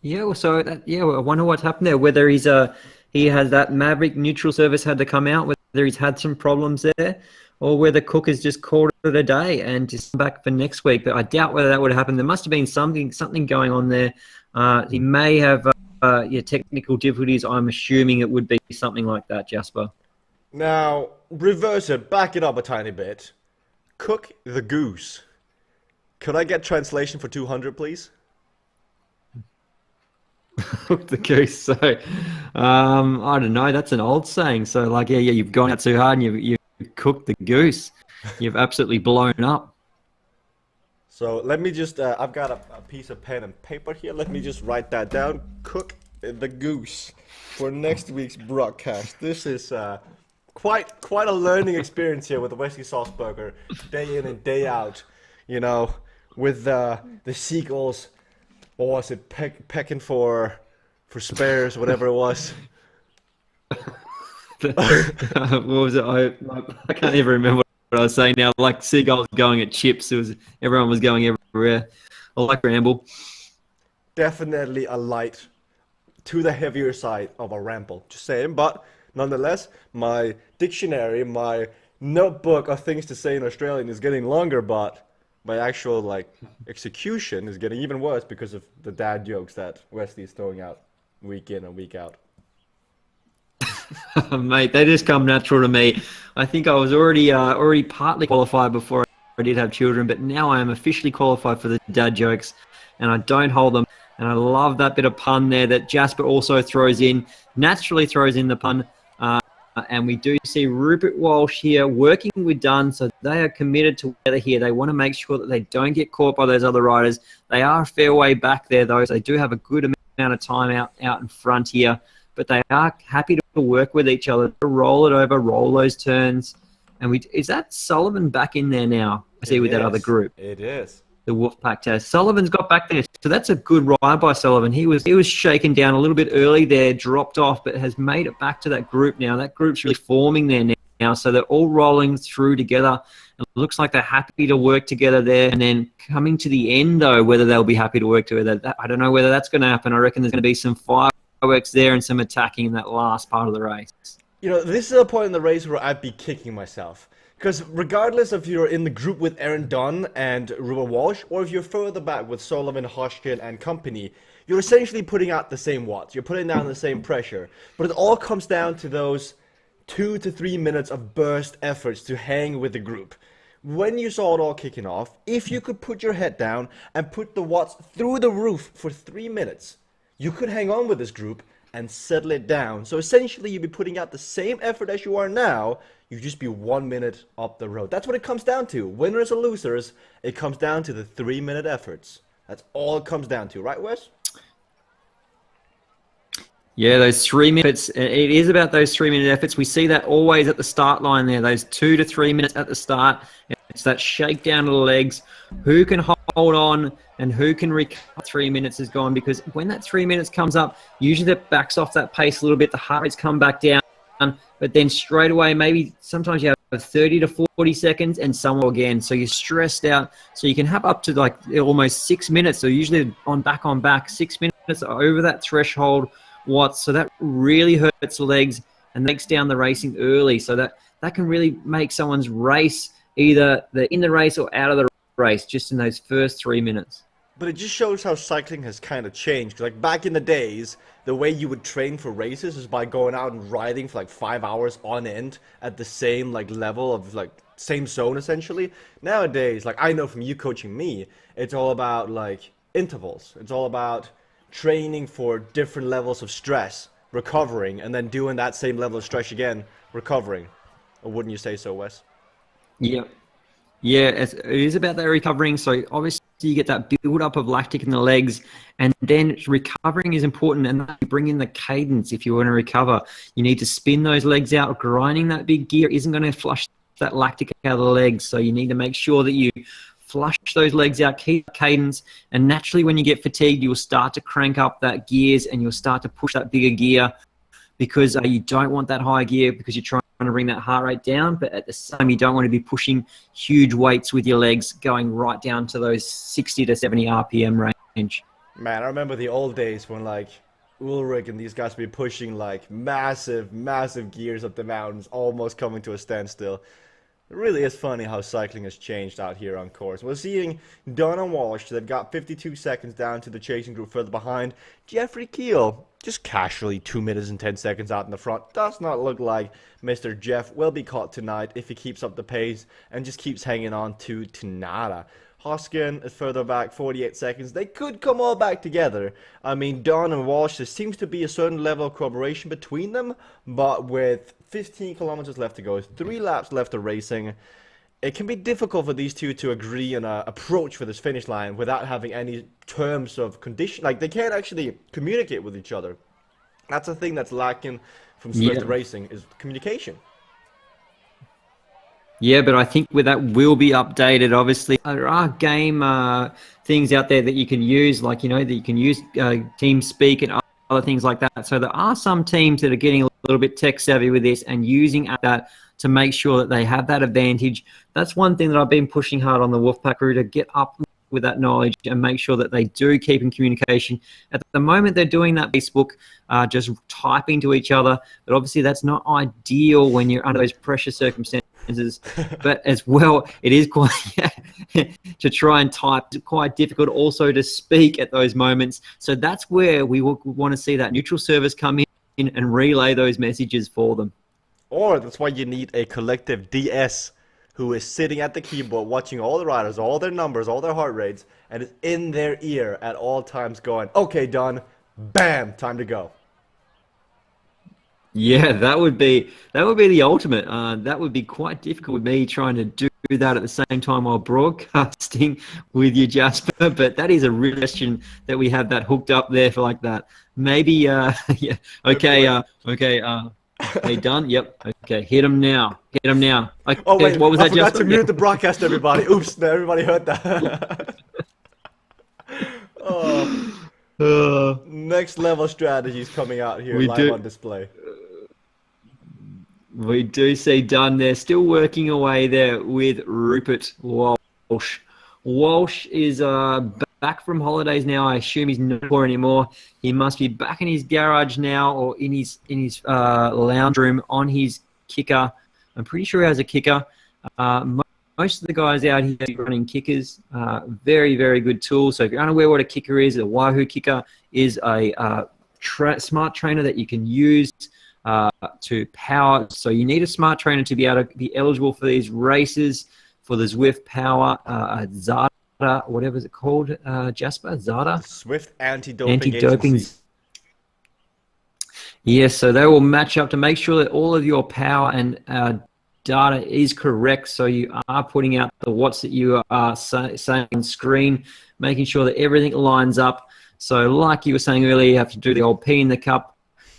Speaker 1: Yeah, well, so I wonder what's happened there. Whether he has that Maverick neutral service had to come out, whether he's had some problems there, or whether Cook has just called it a day and just come back for next week. But I doubt whether that would happen. There must have been something going on there. He may have technical difficulties, I'm assuming it would be something like that, Jasper.
Speaker 2: Now, reverse it, back it up a tiny bit. Cook the goose. Could I get translation for 200, please?
Speaker 1: Cook the goose. So, I don't know. That's an old saying. So, like, yeah, you've gone out too hard and you've cooked the goose. You've absolutely blown up.
Speaker 2: So let me just, I've got a piece of pen and paper here. Let me just write that down. Cook the goose for next week's broadcast. This is quite a learning experience here with the Wesley Sauce Burger, day in and day out. You know, with the seagulls, what was it, pecking for spares, whatever it was.
Speaker 1: What was it? I can't even remember what I was saying now. Like seagulls going at chips. Everyone was going everywhere. I like ramble.
Speaker 2: Definitely a light to the heavier side of a ramble. Just saying, but nonetheless, my dictionary, my notebook of things to say in Australian is getting longer, but my actual like execution is getting even worse because of the dad jokes that Wesley is throwing out week in and week out.
Speaker 1: Mate, they just come natural to me. I think I was already partly qualified before I did have children, but now I am officially qualified for the dad jokes, and I don't hold them. And I love that bit of pun there that Jasper also naturally throws in the pun. And we do see Rupert Walsh here working with Dunn, so they are committed together here. They want to make sure that they don't get caught by those other riders. They are a fair way back there, though, so they do have a good amount of time out in front here. But they are happy to work with each other, to roll it over, roll those turns. And is that Sullivan back in there now? I see with that other group.
Speaker 2: It is.
Speaker 1: The Wolfpack test. Sullivan's got back there. So that's a good ride by Sullivan. He was shaken down a little bit early there, dropped off, but has made it back to that group now. That group's really forming there now. So they're all rolling through together. It looks like they're happy to work together there. And then coming to the end, though, whether they'll be happy to work together, I don't know whether that's going to happen. I reckon there's going to be some fireworks there and some attacking in that last part of the race.
Speaker 2: You know, this is a point in the race where I'd be kicking myself. Because regardless if you're in the group with Aaron Dunn and Rupert Walsh, or if you're further back with Sullivan, Hodgkin, and company, you're essentially putting out the same watts. You're putting down the same pressure. But it all comes down to those 2 to 3 minutes of burst efforts to hang with the group. When you saw it all kicking off, if you could put your head down and put the watts through the roof for 3 minutes, you could hang on with this group and settle it down. So essentially, you'd be putting out the same effort as you are now, you just be 1 minute up the road. That's what it comes down to. Winners or losers, it comes down to the 3 minute efforts. That's all it comes down to, right, Wes?
Speaker 1: Yeah, those 3 minutes. It is about those 3 minute efforts. We see that always at the start line there, those 2 to 3 minutes at the start. It's that shakedown of the legs. Who can hold on and who can recover 3 minutes is gone, because when that 3 minutes comes up, usually that backs off that pace a little bit. The heart rates come back down. But then straight away, maybe sometimes you have 30 to 40 seconds and some again. So you're stressed out. So you can have up to like almost 6 minutes. So usually on back, 6 minutes over that threshold watts. So that really hurts the legs and makes down the racing early. So that can really make someone's race, either they're in the race or out of the race, just in those first 3 minutes.
Speaker 2: But it just shows how cycling has kind of changed. Like back in the days, the way you would train for races is by going out and riding for like 5 hours on end at the same like level of like same zone essentially. Nowadays, like I know from you coaching me, it's all about like intervals. It's all about training for different levels of stress, recovering, and then doing that same level of stress again, recovering. Or wouldn't you say so, Wes?
Speaker 1: Yeah. Yeah, it is about that recovering. So obviously you get that build up of lactic in the legs, and then recovering is important, and you bring in the cadence if you want to recover. You need to spin those legs out. Grinding that big gear isn't going to flush that lactic out of the legs, so you need to make sure that you flush those legs out, keep cadence, and naturally when you get fatigued, you'll start to crank up that gears and you'll start to push that bigger gear, because you don't want that high gear because you're trying to bring that heart rate down, but at the same time you don't want to be pushing huge weights with your legs going right down to those 60 to 70 RPM range.
Speaker 2: Man, I remember the old days when like Ulrich and these guys would be pushing like massive gears up the mountains, almost coming to a standstill. It really is funny how cycling has changed out here on course. We're seeing Dunn and Walsh, they've got 52 seconds down to the chasing group further behind. Jeffrey Keel just casually 2 minutes and 10 seconds out in the front. Does not look like Mr. Jeff will be caught tonight if he keeps up the pace and just keeps hanging on to Tanada. Hoskin is further back, 48 seconds. They could come all back together. I mean, Don and Walsh, there seems to be a certain level of cooperation between them, but with 15 kilometers left to go, 3 laps left of racing, it can be difficult for these two to agree on an approach for this finish line without having any terms of condition. Like, they can't actually communicate with each other. That's a thing that's lacking from Zwift racing, is communication.
Speaker 1: Yeah, but I think with that will be updated. Obviously, there are game things out there that you can use, like, you know, that you can use TeamSpeak and other things like that. So there are some teams that are getting a little bit tech savvy with this and using that to make sure that they have that advantage. That's one thing that I've been pushing hard on the Wolfpack crew, to get up with that knowledge and make sure that they do keep in communication. At the moment, they're doing that Facebook, just typing to each other, but obviously that's not ideal when you're under those pressure circumstances. But as well, it is quite to try and type, quite difficult also to speak at those moments. So that's where we want to see that neutral service come in and relay those messages for them.
Speaker 2: Or that's why you need a collective DS who is sitting at the keyboard watching all the riders, all their numbers, all their heart rates, and is in their ear at all times going, okay, done, bam, time to go.
Speaker 1: Yeah, that would be the ultimate. That would be quite difficult with me trying to do that at the same time while broadcasting with you, Jasper. But that is a real question that we have that hooked up there for like that. Maybe, yeah, okay, okay, done? Yep, okay, hit him now. Hit him now. Okay,
Speaker 2: oh, wait,
Speaker 1: what was
Speaker 2: I
Speaker 1: that,
Speaker 2: forgot
Speaker 1: Jasper?
Speaker 2: to mute the broadcast, everybody. Oops, no, everybody heard that. Oh. Next level strategies coming out here live on display.
Speaker 1: We do see Dunn there, still working away there with Rupert Walsh. Walsh is back from holidays now. I assume he's not poor anymore. He must be back in his garage now, or in his lounge room on his kicker. I'm pretty sure he has a kicker. Most of the guys out here are running kickers. Very, very good tool. So if you're unaware what a kicker is, a Wahoo kicker is a smart trainer that you can use to power. So you need a smart trainer to be able to be eligible for these races, for the Zwift Power Zada, whatever is it called, Jasper? Zada?
Speaker 2: Zwift anti-doping agency.
Speaker 1: Yes, so they will match up to make sure that all of your power and data is correct. So you are putting out the watts that you are saying on screen, making sure that everything lines up. So like you were saying earlier, you have to do the old pee in the cup.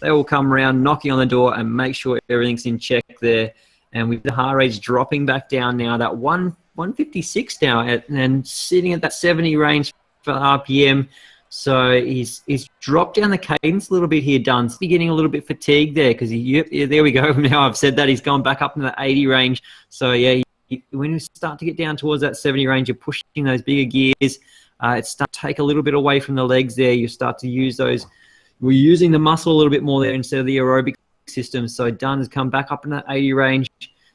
Speaker 1: They will come around, knocking on the door and make sure everything's in check there. And with the heart rate's dropping back down now, that 156 now, and sitting at that 70 range for RPM. So he's dropped down the cadence a little bit here, Dunn's getting a little bit fatigued there, because there we go. Now I've said that, he's gone back up in the 80 range. So yeah, when you start to get down towards that 70 range, you're pushing those bigger gears. It starts to take a little bit away from the legs there. You start to use those. We're using the muscle a little bit more there instead of the aerobic system. So Dunn has come back up in that 80 range.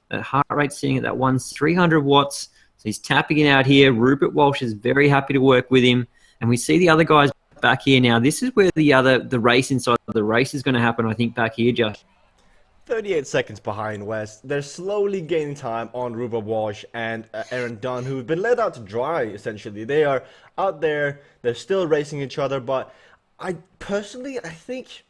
Speaker 1: That heart rate sitting at that 300 watts. So he's tapping it out here. Rupert Walsh is very happy to work with him. And we see the other guys back here now. This is where the race inside the race is going to happen, I think, back here, Josh.
Speaker 2: 38 seconds behind West. They're slowly gaining time on Rupert Walsh and Aaron Dunn, who've been let out to dry, essentially. They are out there. They're still racing each other, but I think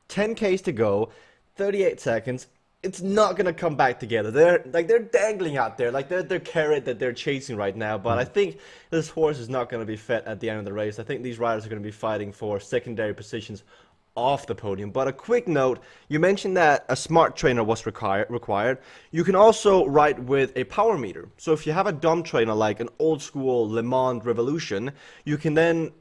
Speaker 2: 10Ks to go, 38 seconds. It's not gonna come back together. They're dangling out there, like they're the carrot that they're chasing right now. But I think this horse is not gonna be fed at the end of the race. I think these riders are gonna be fighting for secondary positions off the podium. But a quick note: you mentioned that a smart trainer was required. You can also ride with a power meter. So if you have a dumb trainer like an old school Le Mans Revolution, you can then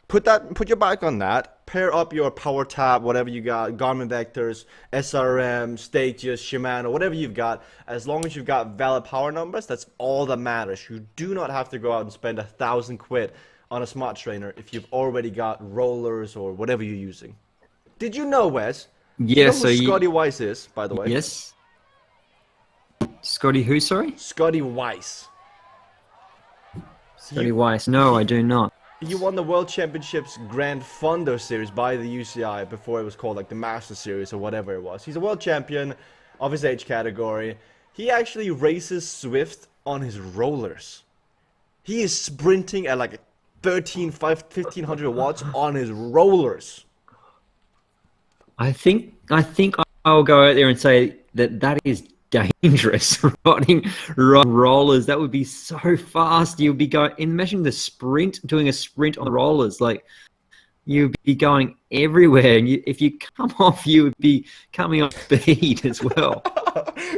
Speaker 2: put your bike on that, pair up your power tab, whatever you got, Garmin Vectors, SRM, Statius, Shimano, whatever you've got. As long as you've got valid power numbers, that's all that matters. You do not have to go out and spend 1,000 quid on a smart trainer if you've already got rollers or whatever you're using. Did you know, Wes?
Speaker 1: Yes.
Speaker 2: You know who Scotty Weiss is, by the way?
Speaker 1: Yes. Scotty who, sorry?
Speaker 2: Scotty Weiss.
Speaker 1: Scotty Weiss. No, I do not.
Speaker 2: he won the World Championships Grand Fondo Series by the UCI before it was called like the Master Series or whatever it was. He's a world champion of his age category. He actually races Zwift on his rollers. He is sprinting at like 1500 watts on his rollers.
Speaker 1: I think I'll go out there and say that is dangerous. riding rollers, that would be so fast. You'd be going, imagine the sprint, doing a sprint on the rollers. Like, you'd be going everywhere, and if you come off, you would be coming off speed as well.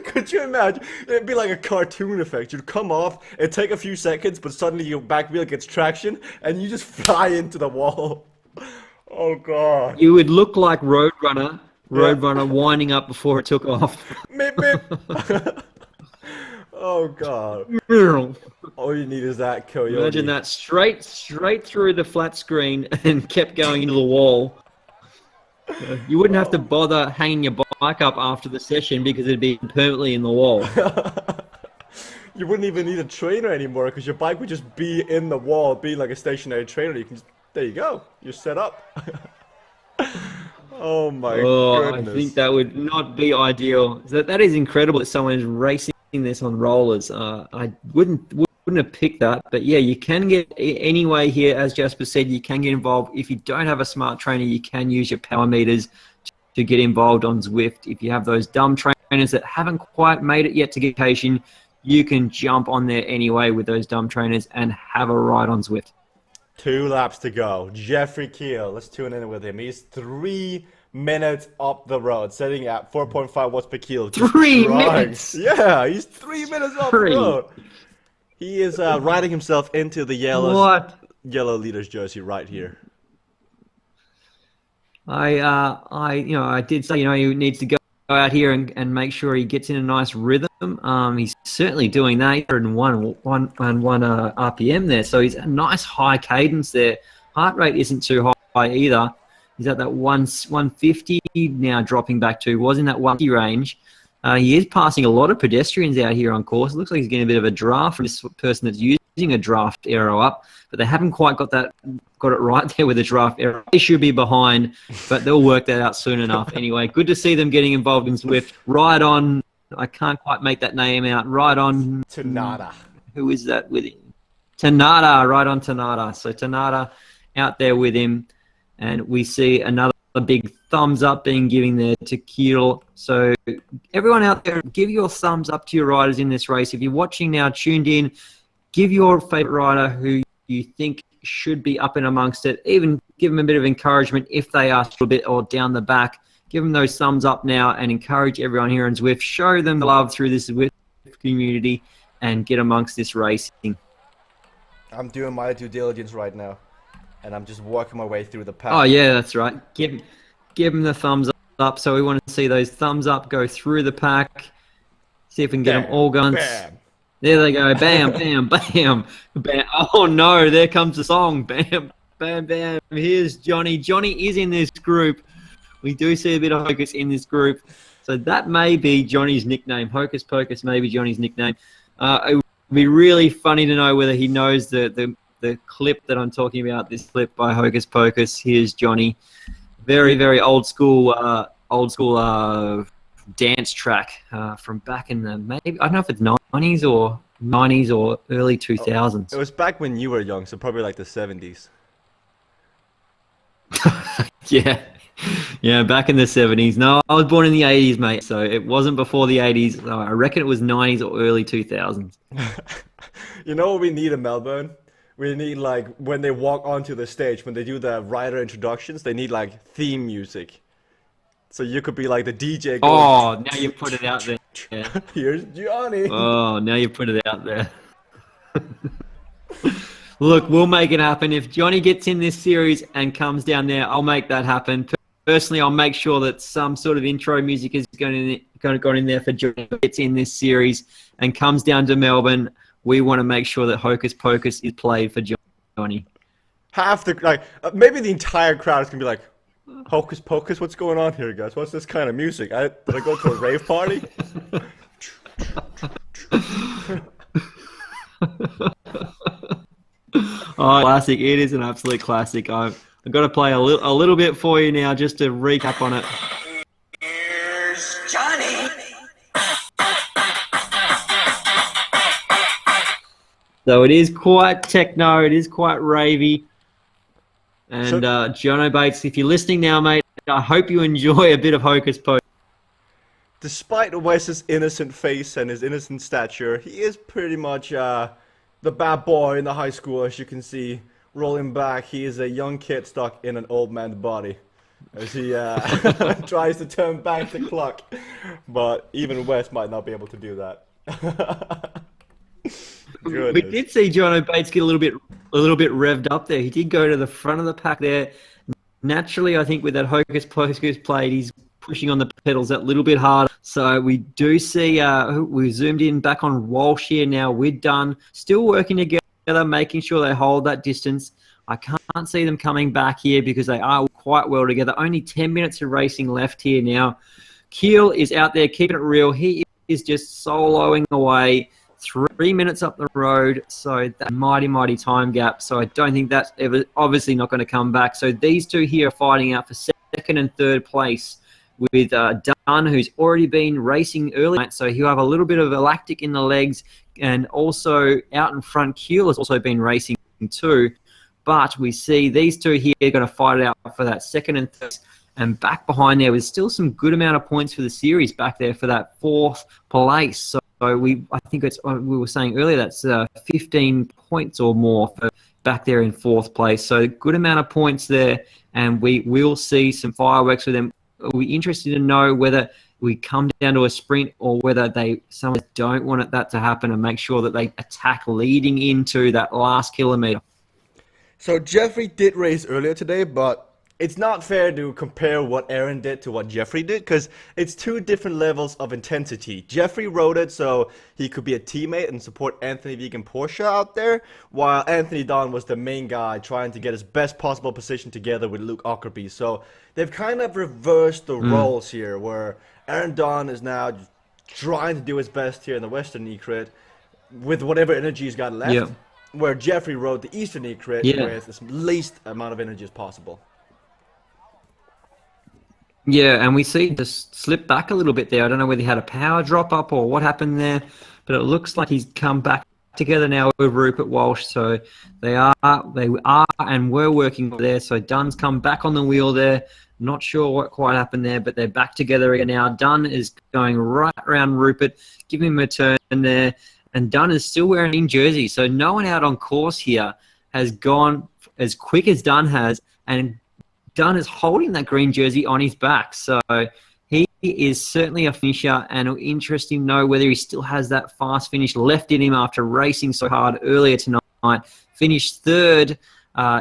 Speaker 2: Could you imagine? It'd be like a cartoon effect. You'd come off, it'd take a few seconds, but suddenly your back wheel gets traction, and you just fly into the wall. Oh god.
Speaker 1: You would look like Roadrunner winding up before it took off.
Speaker 2: Meep, meep. Oh god. All you need is that coyote.
Speaker 1: Imagine that straight through the flat screen and kept going into the wall. You wouldn't have to bother hanging your bike up after the session because it'd be permanently in the wall.
Speaker 2: You wouldn't even need a trainer anymore because your bike would just be in the wall, being like a stationary trainer. You can just, there you go. You're set up. Oh my goodness.
Speaker 1: I think that would not be ideal. That is incredible that someone is racing this on rollers. I wouldn't have picked that, but yeah, you can get anyway here. As Jasper said, you can get involved. If you don't have a smart trainer, you can use your power meters to get involved on Zwift. If you have those dumb trainers that haven't quite made it yet to get education, you can jump on there anyway with those dumb trainers and have a ride on Zwift.
Speaker 2: 2 laps to go. Jeffrey Keel, let's tune in with him. He's 3 minutes up the road, setting at 4.5 watts per kilo.
Speaker 1: 3 minutes?
Speaker 2: Yeah, he's 3 minutes up the road. He is riding himself into the yellow leader's jersey right here.
Speaker 1: I did say, he needs to go out here and make sure he gets in a nice rhythm. He's certainly doing that. 101 RPM there, so he's a nice high cadence there. Heart rate isn't too high either. He's at that 150 now, dropping back to, was in that 150 range. He is passing a lot of pedestrians out here on course. It looks like he's getting a bit of a draft from this person that's using a draft arrow up, but they haven't quite got it right there with the draft arrow. They should be behind, but they'll work that out soon enough. Anyway, good to see them getting involved in Zwift. Right on, I can't quite make that name out. Right on
Speaker 2: Tanada.
Speaker 1: Who is that with him? Tanada, right on Tanada. So Tanada out there with him, and we see another big thumbs up being given there to Keel. So everyone out there, give your thumbs up to your riders in this race. If you're watching now, tuned in, give your favorite rider who you think should be up and amongst it. Even give them a bit of encouragement if they are a bit or down the back. Give them those thumbs up now and encourage everyone here in Zwift. Show them the love through this Zwift community and get amongst this racing.
Speaker 2: I'm doing my due diligence right now, and I'm just working my way through the pack.
Speaker 1: Oh yeah, that's right. Give them the thumbs up. So we want to see those thumbs up go through the pack. See if we can get them all going.
Speaker 2: Bam.
Speaker 1: There they go. Bam, bam, bam, bam. Oh no, there comes the song. Bam, bam, bam. Here's Johnny. Johnny is in this group. We do see a bit of Hocus in this group. So that may be Johnny's nickname. Hocus Pocus may be Johnny's nickname. It would be really funny to know whether he knows the clip that I'm talking about, this clip by Hocus Pocus. Here's Johnny. Very, very old school dance track from back in the, maybe, I don't know if it's 90s or early 2000s.
Speaker 2: It was back when you were young, so probably like the 70s.
Speaker 1: Yeah, back in the 70s. No, I was born in the 80s, mate, so it wasn't before the 80s. I reckon it was 90s or early 2000s.
Speaker 2: You know what we need in Melbourne? We need, like, when they walk onto the stage, when they do the rider introductions, they need, like, theme music. So you could be like the DJ.
Speaker 1: Oh, now you put it out there. Yeah.
Speaker 2: Here's Johnny.
Speaker 1: Oh, now you put it out there. Look, we'll make it happen. If Johnny gets in this series and comes down there, I'll make that happen. Personally, I'll make sure that some sort of intro music is going to go in there for Johnny who gets in this series and comes down to Melbourne. We want to make sure that Hocus Pocus is played for Johnny.
Speaker 2: Half the, like, maybe the entire crowd is going to be like, Hocus Pocus, what's going on here, guys? What's this kind of music? Did I go to a rave party?
Speaker 1: Oh, classic. It is an absolute classic. I've got to play a little bit for you now just to recap on it.
Speaker 3: Here's Johnny.
Speaker 1: So it is quite techno. It is quite ravey. And Jono Bates, if you're listening now, mate, I hope you enjoy a bit of Hocus Pocus.
Speaker 2: Despite Wes's innocent face and his innocent stature, he is pretty much the bad boy in the high school, as you can see. Rolling back, he is a young kid stuck in an old man's body as he tries to turn back the clock. But even Wes might not be able to do that.
Speaker 1: We did see Jono Bates get a little bit revved up there. He did go to the front of the pack there. Naturally, I think with that Hocus Pocus played, he's pushing on the pedals that little bit harder. So we do see, we zoomed in back on Walsh here now. We're done. Still working together, making sure they hold that distance. I can't see them coming back here because they are quite well together. Only 10 minutes of racing left here now. Keel is out there keeping it real. He is just soloing away. 3 minutes up the road, so that mighty time gap. So I don't think that's obviously not going to come back. So these two here are fighting out for second and third place with Dunn, who's already been racing early. So he'll have a little bit of a lactic in the legs, and also out in front, Keel has also been racing too. But we see these two here are going to fight it out for that second and third. And back behind there was still some good amount of points for the series back there for that fourth place. So I think we were saying earlier that's 15 points or more for back there in fourth place. So good amount of points there, and we will see some fireworks with them. We're interested to know whether we come down to a sprint or whether some don't want that to happen and make sure that they attack leading into that last kilometre.
Speaker 2: So Jeffrey did race earlier today, but it's not fair to compare what Aaron did to what Jeffrey did because it's two different levels of intensity. Jeffrey rode it so he could be a teammate and support Anthony Vegan Porsche out there, while Anthony Don was the main guy trying to get his best possible position together with Luke Ockerby. So they've kind of reversed the roles here, where Aaron Don is now trying to do his best here in the Western eCrit with whatever energy he's got left, where Jeffrey rode the Eastern eCrit with the least amount of energy as possible.
Speaker 1: Yeah, and we see it just slip back a little bit there. I don't know whether he had a power drop up or what happened there, but it looks like he's come back together now with Rupert Walsh. So they are and were working there. So Dunn's come back on the wheel there. Not sure what quite happened there, but they're back together again now. Dunn is going right around Rupert, giving him a turn there, and Dunn is still wearing in jersey. So no one out on course here has gone as quick as Dunn has, and Dunn is holding that green jersey on his back. So he is certainly a finisher, and it'll interest him to know whether he still has that fast finish left in him after racing so hard earlier tonight. Finished third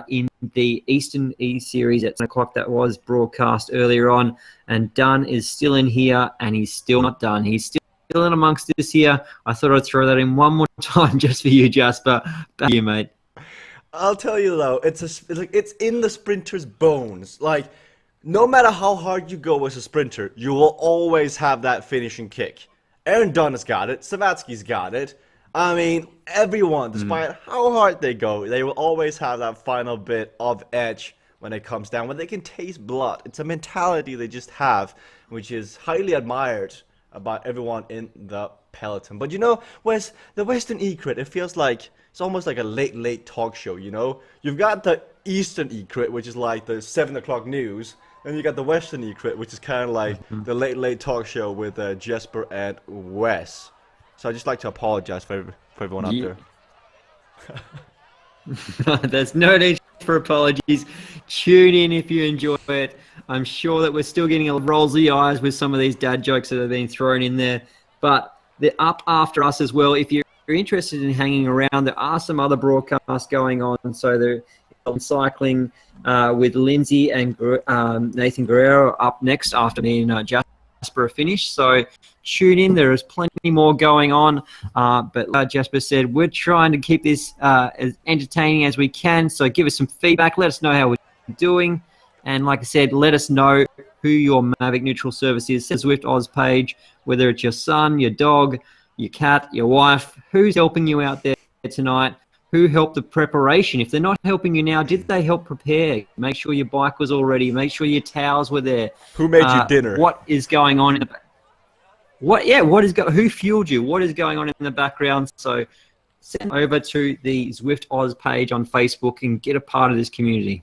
Speaker 1: in the Eastern E-Series at 10 o'clock that was broadcast earlier on. And Dunn is still in here, and he's still not done. He's still in amongst this here. I thought I'd throw that in one more time just for you, Jasper. Back to you, mate.
Speaker 2: I'll tell you though, it's in the sprinter's bones. Like, no matter how hard you go as a sprinter, you will always have that finishing kick. Aaron Dunn has got it. Savatsky's got it. I mean, everyone, despite how hard they go, they will always have that final bit of edge when it comes down, when they can taste blood. It's a mentality they just have, which is highly admired by everyone in the peloton. But you know, Wes, the Western eCrit, it feels like it's almost like a late talk show, you know? You've got the Eastern eCrit, which is like the 7 o'clock news, and you got the Western eCrit, which is kind of like the late talk show with Jesper and Wes. So I'd just like to apologize for everyone out there.
Speaker 1: There's no need for apologies. Tune in if you enjoy it. I'm sure that we're still getting a rolls of the eyes with some of these dad jokes that have been thrown in there. But they're up after us as well. If you're interested in hanging around, there are some other broadcasts going on. So they're on cycling with Lindsay and Nathan Guerrero up next after me and Jasper are finished. So tune in. There is plenty more going on. But like Jasper said, we're trying to keep this as entertaining as we can. So give us some feedback. Let us know how we're doing. And like I said, let us know who your Mavic Neutral service is. Send Zwift Oz page, whether it's your son, your dog, your cat, your wife, who's helping you out there tonight, who helped the preparation? If they're not helping you now, did they help prepare? Make sure your bike was all ready. Make sure your towels were there.
Speaker 2: Who made you dinner?
Speaker 1: What is going on in the who fueled you? What is going on in the background? So send over to the Zwift Oz page on Facebook and get a part of this community.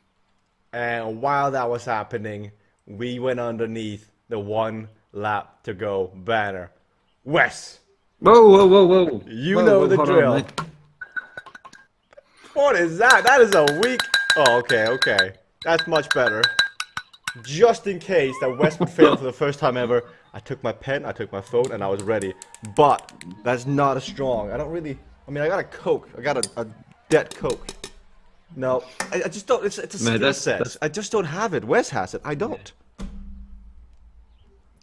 Speaker 2: And while that was happening, we went underneath the 1 lap to go banner. Wes.
Speaker 1: Whoa.
Speaker 2: You know the drill. What is that? That is a weak... Oh, okay. That's much better. Just in case that Wes would fail for the first time ever, I took my pen, I took my phone, and I was ready. But that's not as strong. I don't really... I mean, I got a Coke. I got a dead Coke. No, I just don't... It's a skill set. I just don't have it. Wes has it. I don't.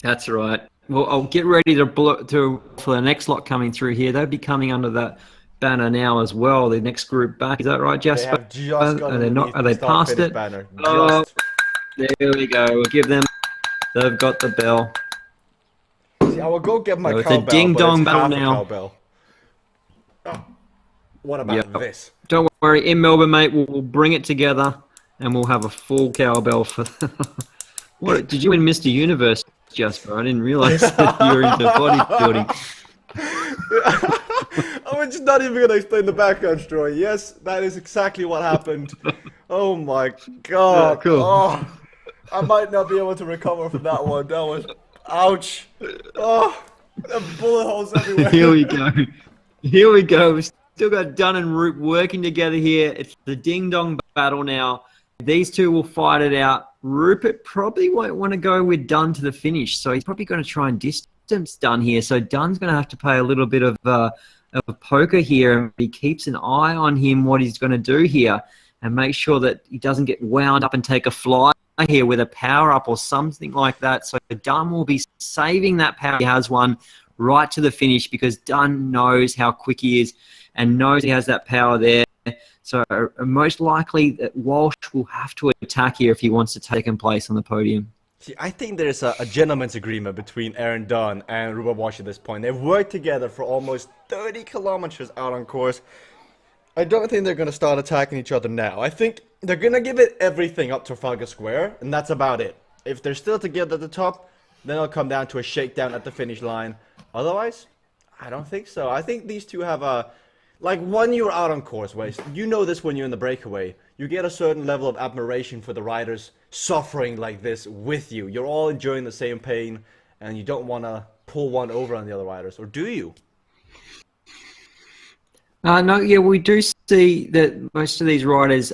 Speaker 1: That's right. Well, I'll get ready for the next lot coming through here. They'll be coming under that banner now as well. The next group back. Is that right, Jasper?
Speaker 2: They have just got
Speaker 1: Are they past it?
Speaker 2: Banner.
Speaker 1: Oh, there we go. We'll give them. They've got the bell.
Speaker 2: See, I will go get my cowbell.
Speaker 1: It's a ding-dong bell now.
Speaker 2: Cowbell. Oh, what about this?
Speaker 1: Don't worry. In Melbourne, mate, we'll bring it together and we'll have a full cowbell for... What, did you win Mr. Universe, Jasper? I didn't realize that you were into bodybuilding.
Speaker 2: I'm just not even going to explain the background story. Yes, that is exactly what happened. Oh my god.
Speaker 1: Cool.
Speaker 2: Oh, I might not be able to recover from that one. That was... Ouch. Oh, the bullet holes everywhere.
Speaker 1: Here we go. We've still got Dunn and Roop working together here. It's the ding-dong battle now. These two will fight it out. Rupert probably won't want to go with Dunn to the finish, so he's probably going to try and distance Dunn here. So Dunn's going to have to play a little bit of a poker here, and he keeps an eye on him, what he's going to do here, and make sure that he doesn't get wound up and take a fly here with a power-up or something like that. So Dunn will be saving that power. He has one right to the finish because Dunn knows how quick he is and knows he has that power there. So most likely that Walsh will have to attack here if he wants to take second place on the podium.
Speaker 2: See, I think there's a gentleman's agreement between Aaron Dunn and Rupert Walsh at this point. They've worked together for almost 30 kilometers out on course. I don't think they're going to start attacking each other now. I think they're going to give it everything up Trafalgar Square, and that's about it. If they're still together at the top, then it'll come down to a shakedown at the finish line. Otherwise, I don't think so. I think these two have a... Like, when you're out on course, Wes, you know this when you're in the breakaway. You get a certain level of admiration for the riders suffering like this with you. You're all enjoying the same pain, and you don't want to pull one over on the other riders, or do you?
Speaker 1: No, yeah, we do see that most of these riders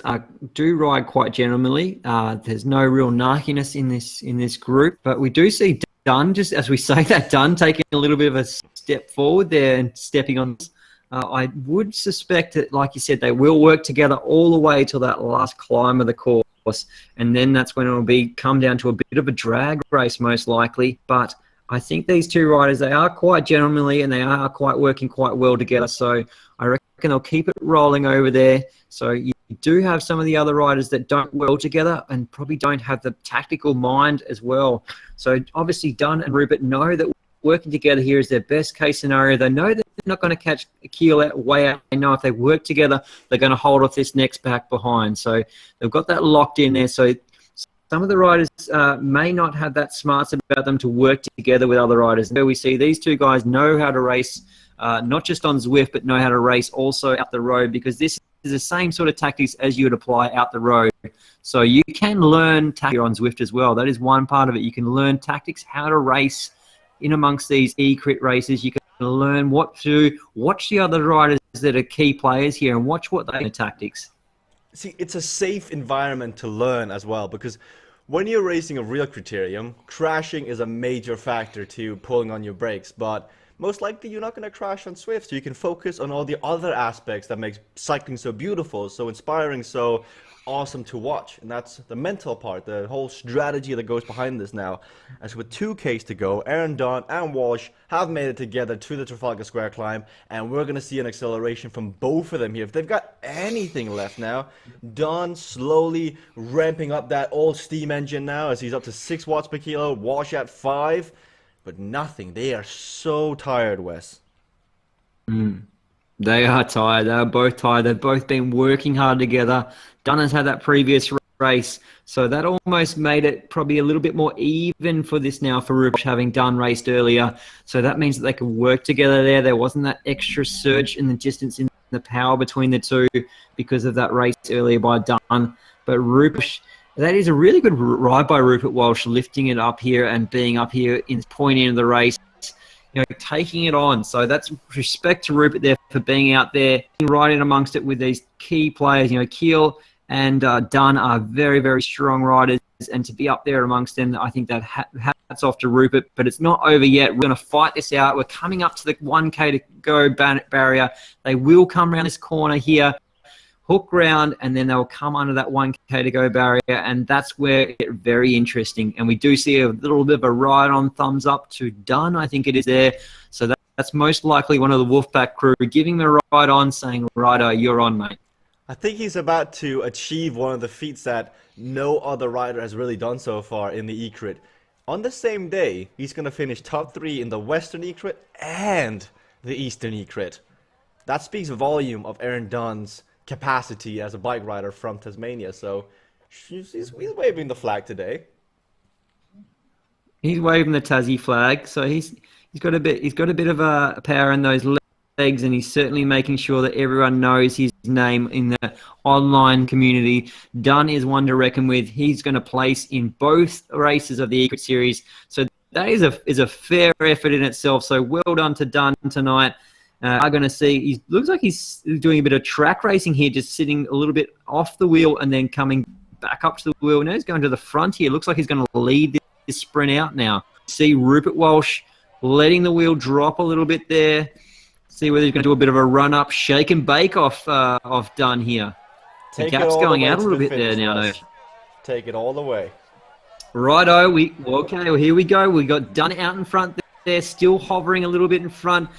Speaker 1: do ride quite gentlemanly. There's no real narkiness in this group, but we do see Dunn, just as we say that, Dunn taking a little bit of a step forward there and stepping on. I would suspect that, like you said, they will work together all the way till that last climb of the course, and then that's when it will come down to a bit of a drag race, most likely. But I think these two riders, they are quite gentlemanly and they are working quite well together. So I reckon they'll keep it rolling over there. So you do have some of the other riders that don't well together and probably don't have the tactical mind as well. So obviously Dunn and Rupert know that working together here is their best case scenario. They know they're not going to catch a keel way out. They know if they work together, they're going to hold off this next pack behind. So they've got that locked in there. So some of the riders may not have that smarts about them to work together with other riders. And we see these two guys know how to race, not just on Zwift, but know how to race also out the road, because this is the same sort of tactics as you would apply out the road. So you can learn tactics on Zwift as well. That is one part of it. You can learn tactics, how to race in amongst these eCrit races. You can learn what to do, watch the other riders that are key players here and watch what they do tactics.
Speaker 2: See, it's a safe environment to learn as well, because when you're racing a real criterium, crashing is a major factor to pulling on your brakes, but most likely you're not going to crash on Zwift, so you can focus on all the other aspects that makes cycling so beautiful, so inspiring, so awesome to watch. And that's the mental part, the whole strategy that goes behind this now. As with 2Ks to go, Aaron Dunn and Walsh have made it together to the Trafalgar Square climb, and we're going to see an acceleration from both of them here. If they've got anything left now, Dunn slowly ramping up that old steam engine now as he's up to 6 watts per kilo, Walsh at 5, but nothing. They are so tired, Wes.
Speaker 1: They are tired. They are both tired. They've both been working hard together. Dunn has had that previous race, so that almost made it probably a little bit more even for this now for Rupert, having Dunn raced earlier. So that means that they can work together there. There wasn't that extra surge in the distance in the power between the two because of that race earlier by Dunn. But Rupert, that is a really good ride by Rupert Walsh, lifting it up here and being up here in the point end of the race. Taking it on. So that's respect to Rupert there for being out there, right in amongst it with these key players. Keel and Dunn are very, very strong riders, and to be up there amongst them, I think that hats off to Rupert. But it's not over yet. We're going to fight this out. We're coming up to the 1K to go barrier. They will come around this corner here, hook round, and then they'll come under that 1K to go barrier, and that's where it gets very interesting. And we do see a little bit of a ride on thumbs up to Dunn, I think it is there. So that's most likely one of the Wolfpack crew giving him a ride on, saying, "Righto, you're on, mate."
Speaker 2: I think he's about to achieve one of the feats that no other rider has really done so far in the eCrit. On the same day, he's going to finish top 3 in the Western eCrit and the Eastern eCrit. That speaks volume of Aaron Dunn's capacity as a bike rider from Tasmania. So he's waving the flag today.
Speaker 1: He's waving the Tassie flag. So he's got a bit of a power in those legs, and he's certainly making sure that everyone knows his name in the online community. Dunn is one to reckon with. He's going to place in both races of the eCrit series. So that is a fair effort in itself. So well done to Dunn tonight. I'm going to see, he looks like he's doing a bit of track racing here, just sitting a little bit off the wheel and then coming back up to the wheel. Now he's going to the front here. Looks like he's going to lead this sprint out now. See Rupert Walsh letting the wheel drop a little bit there. See whether he's going to do a bit of a run-up, shake and bake off Dunn here. The gap's going out a little bit there now, though.
Speaker 2: Take it all the way.
Speaker 1: Righto, okay, well, here we go. We got Dunn out in front there, still hovering a little bit in front.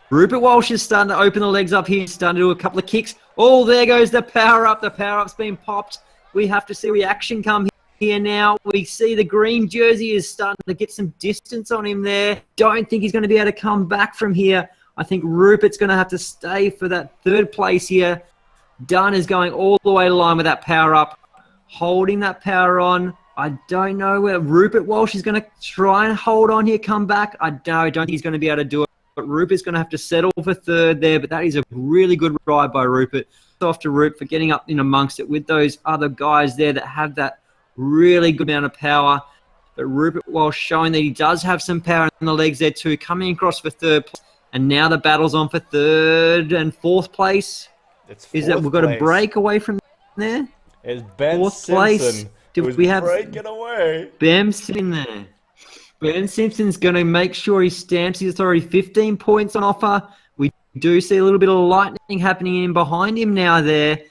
Speaker 1: Rupert Walsh is starting to open the legs up here, starting to do a couple of kicks. Oh, there goes the power up. The power up's been popped. We have to see reaction come here now. We see the green jersey is starting to get some distance on him there. Don't think he's going to be able to come back from here. I think Rupert's going to have to stay for that 3rd place here. Dunn is going all the way to line with that power up, holding that power on. I don't know where Rupert Walsh is going to try and hold on here, come back. I don't think he's going to be able to do it. But Rupert's going to have to settle for 3rd there. But that is a really good ride by Rupert. Off to Rupert for getting up in amongst it with those other guys there that have that really good amount of power. But Rupert Walsh showing that he does have some power in the legs there too, coming across for 3rd place. And now the battle's on for 3rd and 4th place. Is that we've got a break away from there?
Speaker 2: It's Ben
Speaker 1: 4th
Speaker 2: Simpson
Speaker 1: place.
Speaker 2: who's
Speaker 1: We have
Speaker 2: breaking away.
Speaker 1: Ben Simpson there. Ben Simpson's going to make sure he stamps his authority. 15 points on offer. We do see a little bit of lightning happening in behind him now there.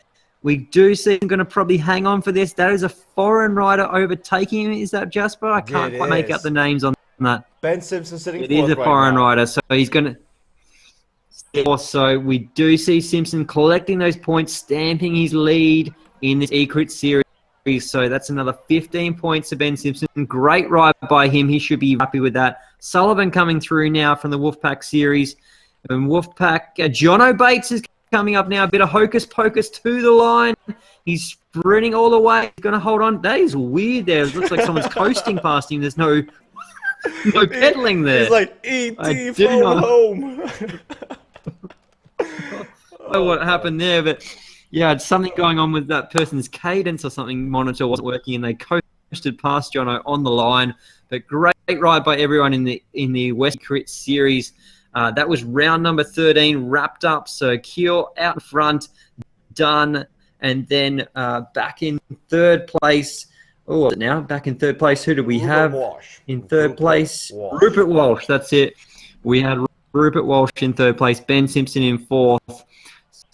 Speaker 1: We do see him going to probably hang on for this. That is a foreign rider overtaking him. Is that Jasper? I can't quite make out the names on that.
Speaker 2: Ben Simpson sitting 4th.
Speaker 1: It is a foreign rider, so he's going to... So we do see Simpson collecting those points, stamping his lead in this eCrit series. So that's another 15 points to Ben Simpson. Great ride by him. He should be happy with that. Sullivan coming through now from the Wolfpack series. And Wolfpack, Jono Bates is coming up now. A bit of hocus pocus to the line. He's sprinting all the way. He's going to hold on. That is weird there. It looks like someone's coasting past him. There's no pedaling there.
Speaker 2: He's like, E.T. phone home.
Speaker 1: I don't know what happened there, but yeah, it's something going on with that person's cadence or something. Monitor wasn't working, and they coasted past Jono on the line. But great ride by everyone in the West Crit series. That was round number 13 wrapped up. So Keel out in front, Dunn, and then back in 3rd place. Oh, now back in 3rd place. Who did we have in 3rd place? Rupert Walsh. That's it. We had Rupert Walsh in 3rd place. Ben Simpson in 4th.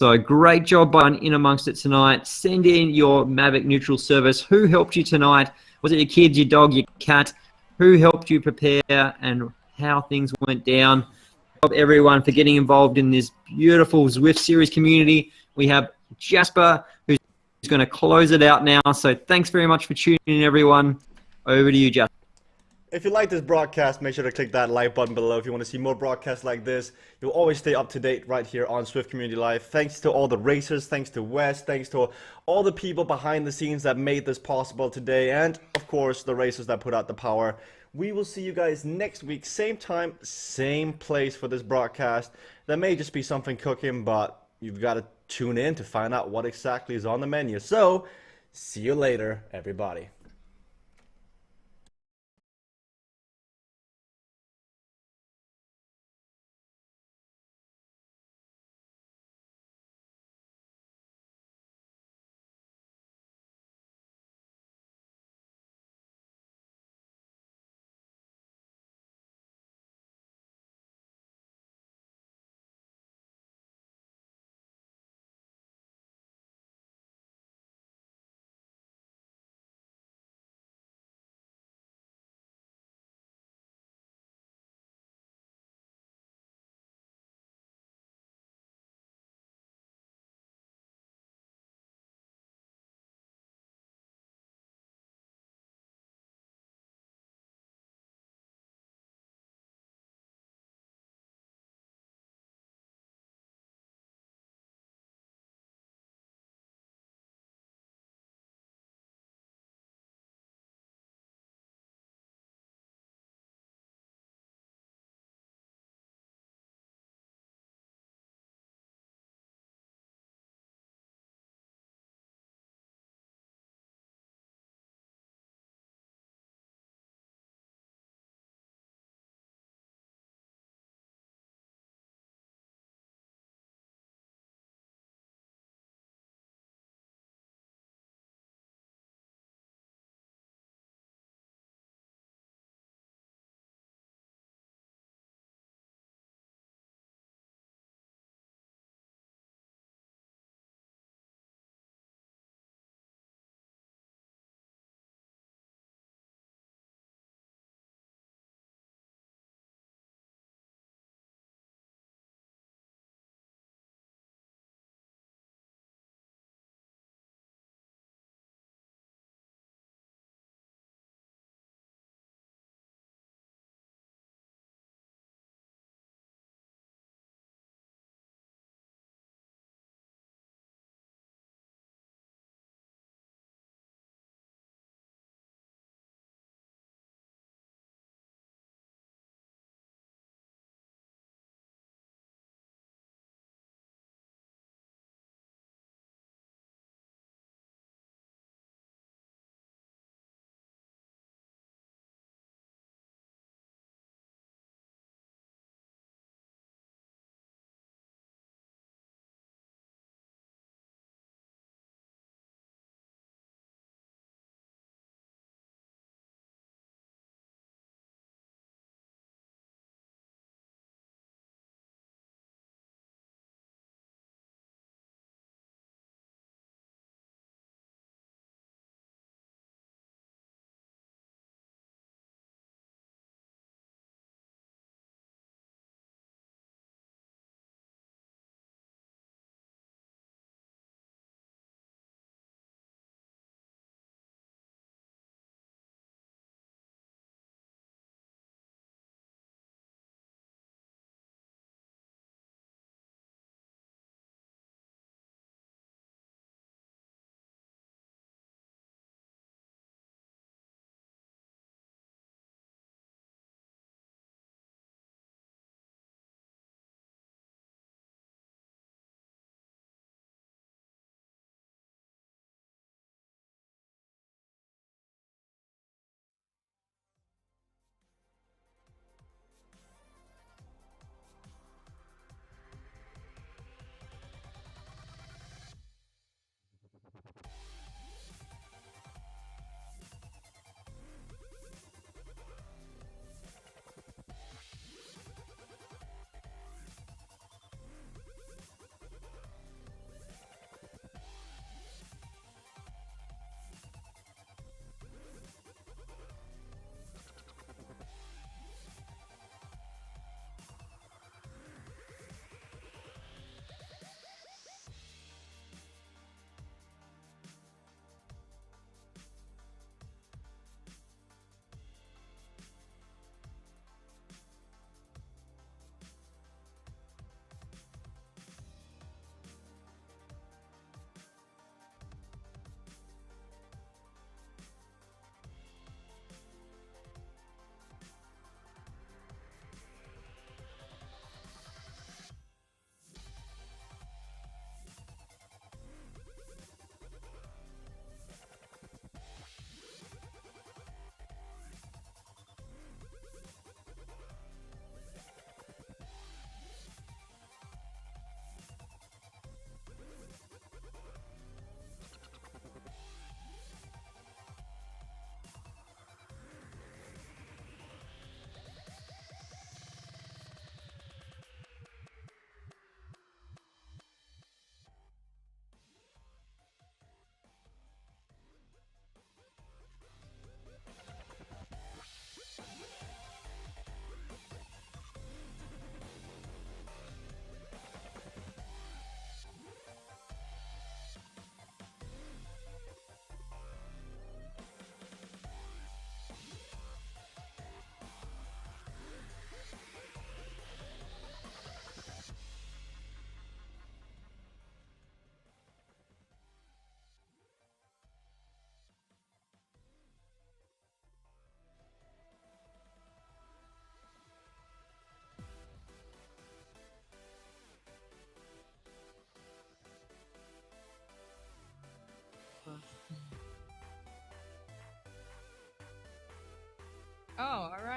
Speaker 1: So great job by in amongst it tonight. Send in your Mavic neutral service. Who helped you tonight? Was it your kids, your dog, your cat? Who helped you prepare and how things went down? Everyone for getting involved in this beautiful Zwift series community. We have Jasper who's going to close it out now. So thanks very much for tuning in, everyone. Over to you, Jasper.
Speaker 2: If you like this broadcast, make sure to click that like button below if you want to see more broadcasts like this. You'll always stay up to date right here on Zwift Community Live. Thanks to all the racers, thanks to Wes, thanks to all the people behind the scenes that made this possible today, and of course the racers that put out the power. We will see you guys next week, same time, same place for this broadcast. There may just be something cooking, but you've got to tune in to find out what exactly is on the menu. So, see you later, everybody.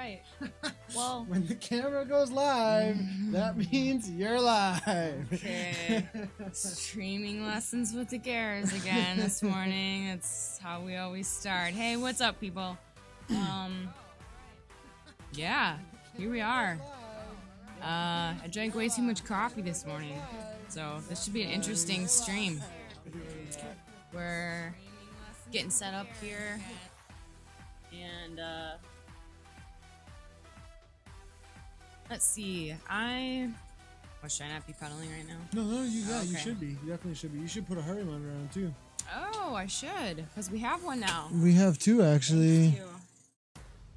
Speaker 4: right. Well,
Speaker 5: When the camera goes live, that means you're live.
Speaker 4: okay. Streaming lessons with the Gares again this morning. That's how we always start. Hey, what's up, people? Yeah, here we are. I drank way too much coffee this morning, so this should be an interesting stream. We're getting set up here, and let's see. Should I not be pedaling right now?
Speaker 5: No, you
Speaker 4: Okay.
Speaker 5: should be. You definitely should be. You should put a hurry monitor on too.
Speaker 4: Oh, I should, because we have one now.
Speaker 5: We have two actually.
Speaker 4: Thank you.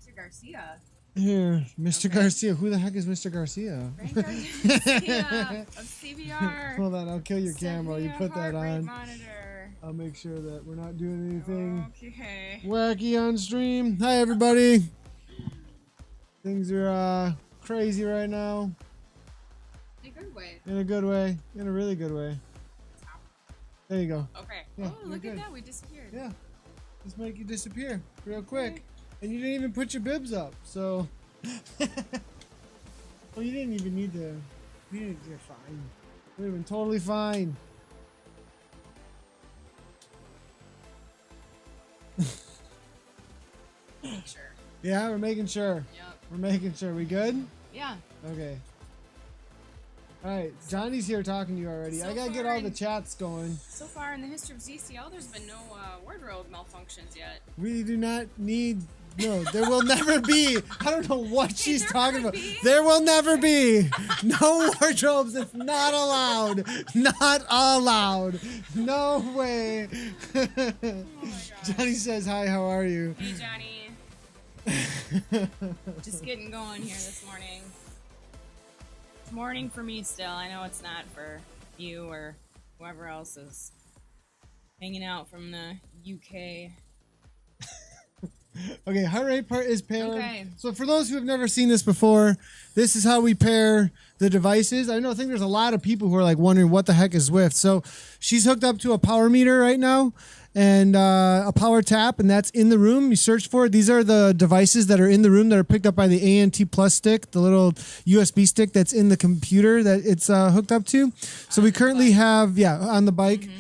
Speaker 4: Mr. Garcia.
Speaker 5: Here, Mr.
Speaker 4: Okay.
Speaker 5: Garcia. Who the heck is Mr. Garcia?
Speaker 4: Frank Garcia of CBR.
Speaker 5: Hold on, I'll kill your
Speaker 4: Send
Speaker 5: camera.
Speaker 4: me
Speaker 5: You
Speaker 4: a
Speaker 5: put that
Speaker 4: heart rate
Speaker 5: on.
Speaker 4: Monitor.
Speaker 5: I'll make sure that we're not doing anything
Speaker 4: Okay.
Speaker 5: wacky on stream. Hi everybody. Things are crazy right now.
Speaker 4: In a good way.
Speaker 5: In a good way. In a really good way. There you go.
Speaker 4: Okay.
Speaker 5: Yeah,
Speaker 4: Oh,
Speaker 5: you're
Speaker 4: look
Speaker 5: good.
Speaker 4: at that. We disappeared.
Speaker 5: Yeah. Just make you disappear real quick. And you didn't even put your bibs up, so. Well, you didn't even need to. You're fine. We've been totally fine.
Speaker 4: Sure.
Speaker 5: Yeah, we're making sure.
Speaker 4: Yep.
Speaker 5: We're making sure. We good?
Speaker 4: Yeah.
Speaker 5: Okay. Alright, Johnny's here talking to you already.
Speaker 4: So
Speaker 5: I gotta get
Speaker 4: far
Speaker 5: all the
Speaker 4: in-
Speaker 5: chats going.
Speaker 4: So far in the history of ZCL, there's been no wardrobe malfunctions yet.
Speaker 5: We do not need. No, there will never be. I don't know what she's
Speaker 4: there
Speaker 5: talking
Speaker 4: would
Speaker 5: about.
Speaker 4: be.
Speaker 5: There will never be. No wardrobes. It's not allowed. Not allowed. No way.
Speaker 4: Oh my gosh.
Speaker 5: Johnny says, hi, how are you?
Speaker 4: Hey, Johnny. Just getting going here this morning. It's morning for me still. I know it's not for you or whoever else is hanging out from the UK.
Speaker 5: Okay, heart rate part is paired.
Speaker 4: Okay.
Speaker 5: So for those who have never seen this before, this is how we pair the devices. I think there's a lot of people who are like wondering what the heck is Zwift. So she's hooked up to a power meter right now and a power tap, and that's in the room. You search for it. These are the devices that are in the room that are picked up by the ANT Plus stick, the little USB stick that's in the computer that it's hooked up to. So we currently have, on the bike,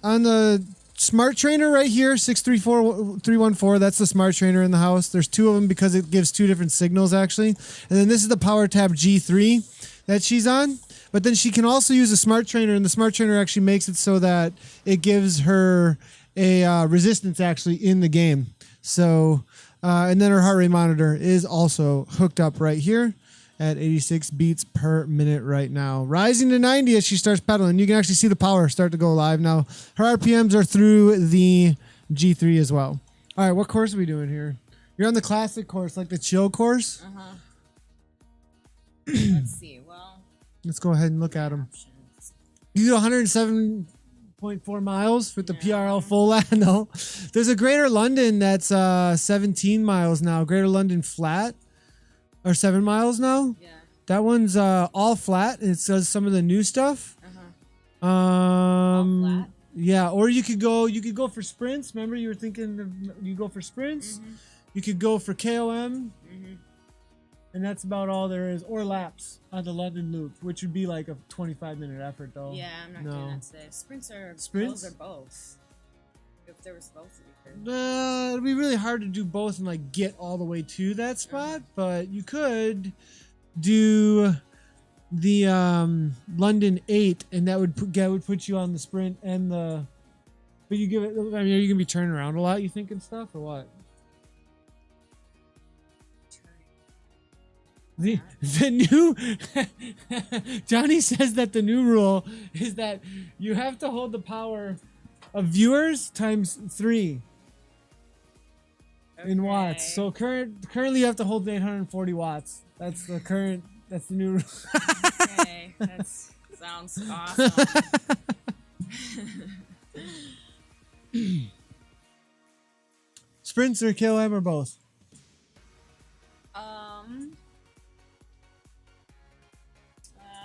Speaker 5: on the smart trainer right here, 634314. That's the smart trainer in the house. There's two of them because it gives two different signals actually. And then this is the Power Tab G3 that she's on. But then she can also use a smart trainer, and the smart trainer actually makes it so that it gives her a resistance actually in the game. So, and then her heart rate monitor is also hooked up right here at 86 beats per minute right now. Rising to 90 as she starts pedaling. You can actually see the power start to go live now. Her RPMs are through the G3 as well. All right, what course are we doing here? You're on the classic course, like the chill course?
Speaker 4: Let's see. Well,
Speaker 5: Let's go ahead and look at them.
Speaker 4: options.
Speaker 5: You do 107.4 miles with the PRL full lap. No. There's a Greater London that's 17 miles now. Greater London flat. Or 7 miles now.
Speaker 4: Yeah.
Speaker 5: That one's all flat. It does some of the new stuff.
Speaker 4: All flat?
Speaker 5: Yeah, or you could go for sprints. Remember you were thinking you go for sprints? You could go for KOM. And that's about all there is, or laps on the London loop, which would be like a 25-minute effort though.
Speaker 4: Yeah, I'm not doing that today. Sprints?
Speaker 5: Sprints?
Speaker 4: Those are both. If there was both, it'd be good.
Speaker 5: It'd be really hard to do both and like get all the way to that spot, but you could do the London 8, and that would put you on the sprint and the. But you give it. I mean, are you gonna be turning around a lot? You think and stuff, or what? The new Johnny says that the new rule is that you have to hold the power of viewers times 3 in watts. So currently you have to hold 840 watts. That's the new rule.
Speaker 4: Okay, that sounds awesome.
Speaker 5: Sprints or KOM or both?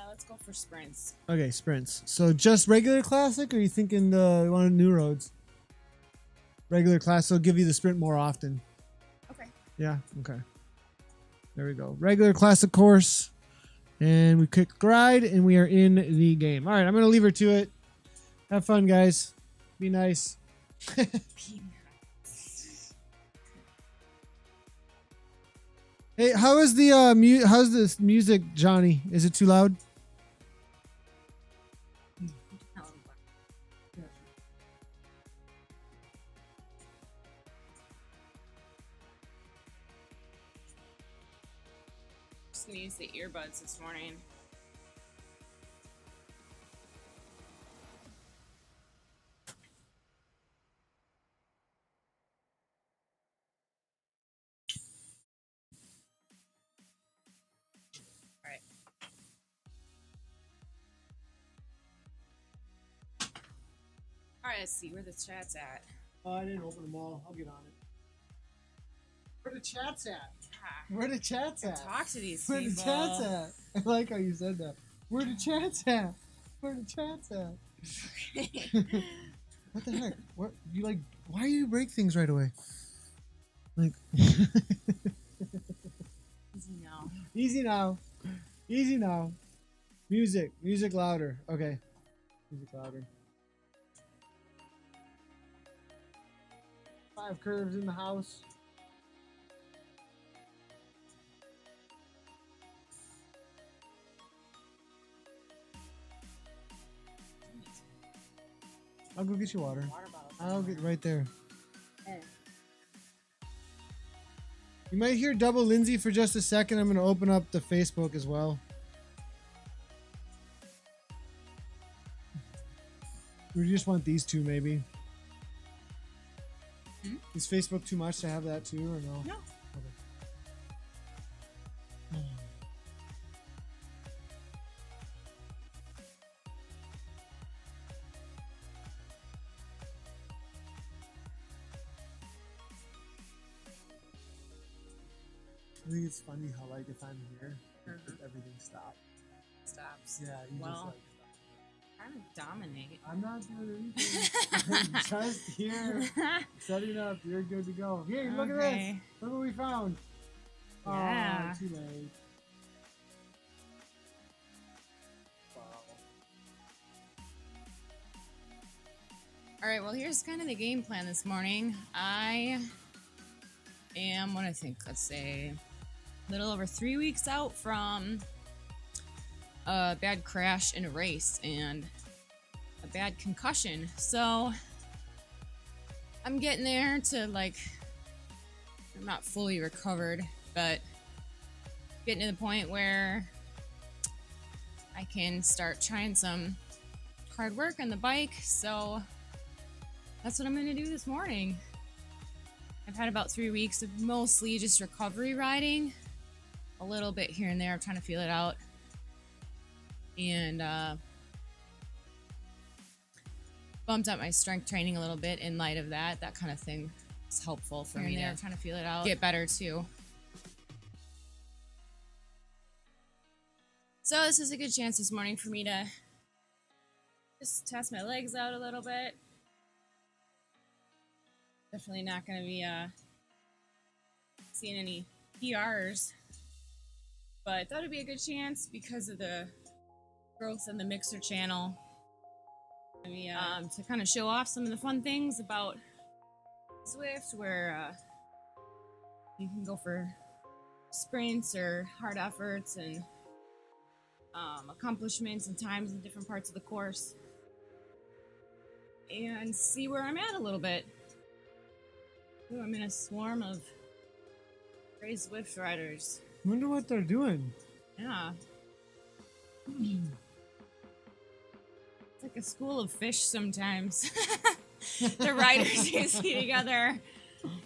Speaker 4: Let's go for sprints.
Speaker 5: Okay, sprints. So just regular classic, or are you thinking you want new roads? Regular class will give you the sprint more often.
Speaker 4: Okay.
Speaker 5: Yeah. Okay. There we go. Regular classic course. And we click ride, and we are in the game. All right, I'm going to leave her to it. Have fun, guys. Be nice. Hey, how is the how's this music, Johnny? Is it too loud?
Speaker 4: Just gonna use the earbuds this morning. Alright. Alright, let's see where the chat's at.
Speaker 5: Oh, I didn't open them all. I'll get on it. Where the chat's at?
Speaker 4: Ah,
Speaker 5: Where the chat's at?
Speaker 4: talk to these
Speaker 5: Where
Speaker 4: people.
Speaker 5: the chat's at? I like how you said that. Where the chat's at? Where the chat's at? What the heck? What you like? Why do you break things right away? Like
Speaker 4: Easy now.
Speaker 5: easy now, easy now. Music louder. Okay, music louder. 5 curves in the house. I'll go get you water.
Speaker 4: Water bottle.
Speaker 5: I'll get right there.
Speaker 4: Okay.
Speaker 5: You might hear double Lindsay for just a second. I'm going to open up the Facebook as well. We just want these two, maybe.
Speaker 4: Hmm?
Speaker 5: Is Facebook too much to have that too, or no?
Speaker 4: No.
Speaker 5: Okay. I think it's funny how, like, if I'm here, everything stops.
Speaker 4: Stops.
Speaker 5: Yeah, you just
Speaker 4: Well,
Speaker 5: like.
Speaker 4: trying to dominate.
Speaker 5: I'm not doing anything. I'm just here, setting up. You're good to go. Here, look at this.
Speaker 4: Okay.
Speaker 5: Look what we found.
Speaker 4: Yeah.
Speaker 5: Oh, too late. Wow.
Speaker 4: All right, well, here's kind of the game plan this morning. I am, what I think, let's say, a little over 3 weeks out from a bad crash in a race and a bad concussion. So I'm getting there to, like, I'm not fully recovered, but getting to the point where I can start trying some hard work on the bike. So that's what I'm going to do this morning. I've had about 3 weeks of mostly just recovery riding, a little bit here and there. I'm trying to feel it out. And bumped up my strength training a little bit in light of that. That kind of thing is helpful for me to trying to feel it out, get better too. So this is a good chance this morning for me to just test my legs out a little bit. Definitely not going to be seeing any PRs, but I thought it'd be a good chance because of the growth in the Mixer channel. To kind of show off some of the fun things about Zwift, where you can go for sprints or hard efforts and accomplishments and times in different parts of the course, and see where I'm at a little bit. Ooh, I'm in a swarm of great Zwift riders.
Speaker 5: Wonder what they're doing.
Speaker 4: Yeah. It's like a school of fish sometimes. The riders you see together,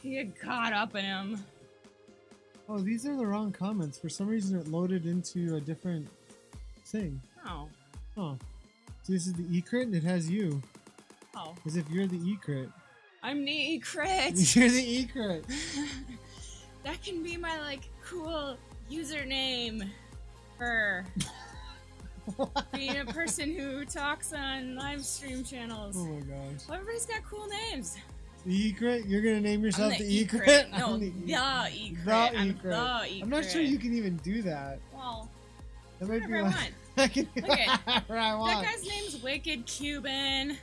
Speaker 4: you get caught up in them.
Speaker 5: Oh, these are the wrong comments. For some reason, it loaded into a different thing.
Speaker 4: Oh.
Speaker 5: Oh. So this is the eCrit, and it has you.
Speaker 4: Oh.
Speaker 5: As if you're the eCrit.
Speaker 4: I'm the eCrit.
Speaker 5: You're the eCrit.
Speaker 4: That can be my, like, cool username for being a person who talks on live stream channels.
Speaker 5: Oh my gosh.
Speaker 4: Well, everybody's got cool names.
Speaker 5: The eCrit? You're gonna name yourself
Speaker 4: I'm
Speaker 5: the
Speaker 4: eCrit.
Speaker 5: eCrit?
Speaker 4: No,
Speaker 5: I'm
Speaker 4: the eCrit.
Speaker 5: The
Speaker 4: I'm
Speaker 5: eCrit.
Speaker 4: the eCrit.
Speaker 5: I'm not sure you can even do that.
Speaker 4: Well,
Speaker 5: That might
Speaker 4: whatever I
Speaker 5: like,
Speaker 4: want.
Speaker 5: I can do
Speaker 4: Look at
Speaker 5: whatever I want.
Speaker 4: That guy's name's Wicked Cuban.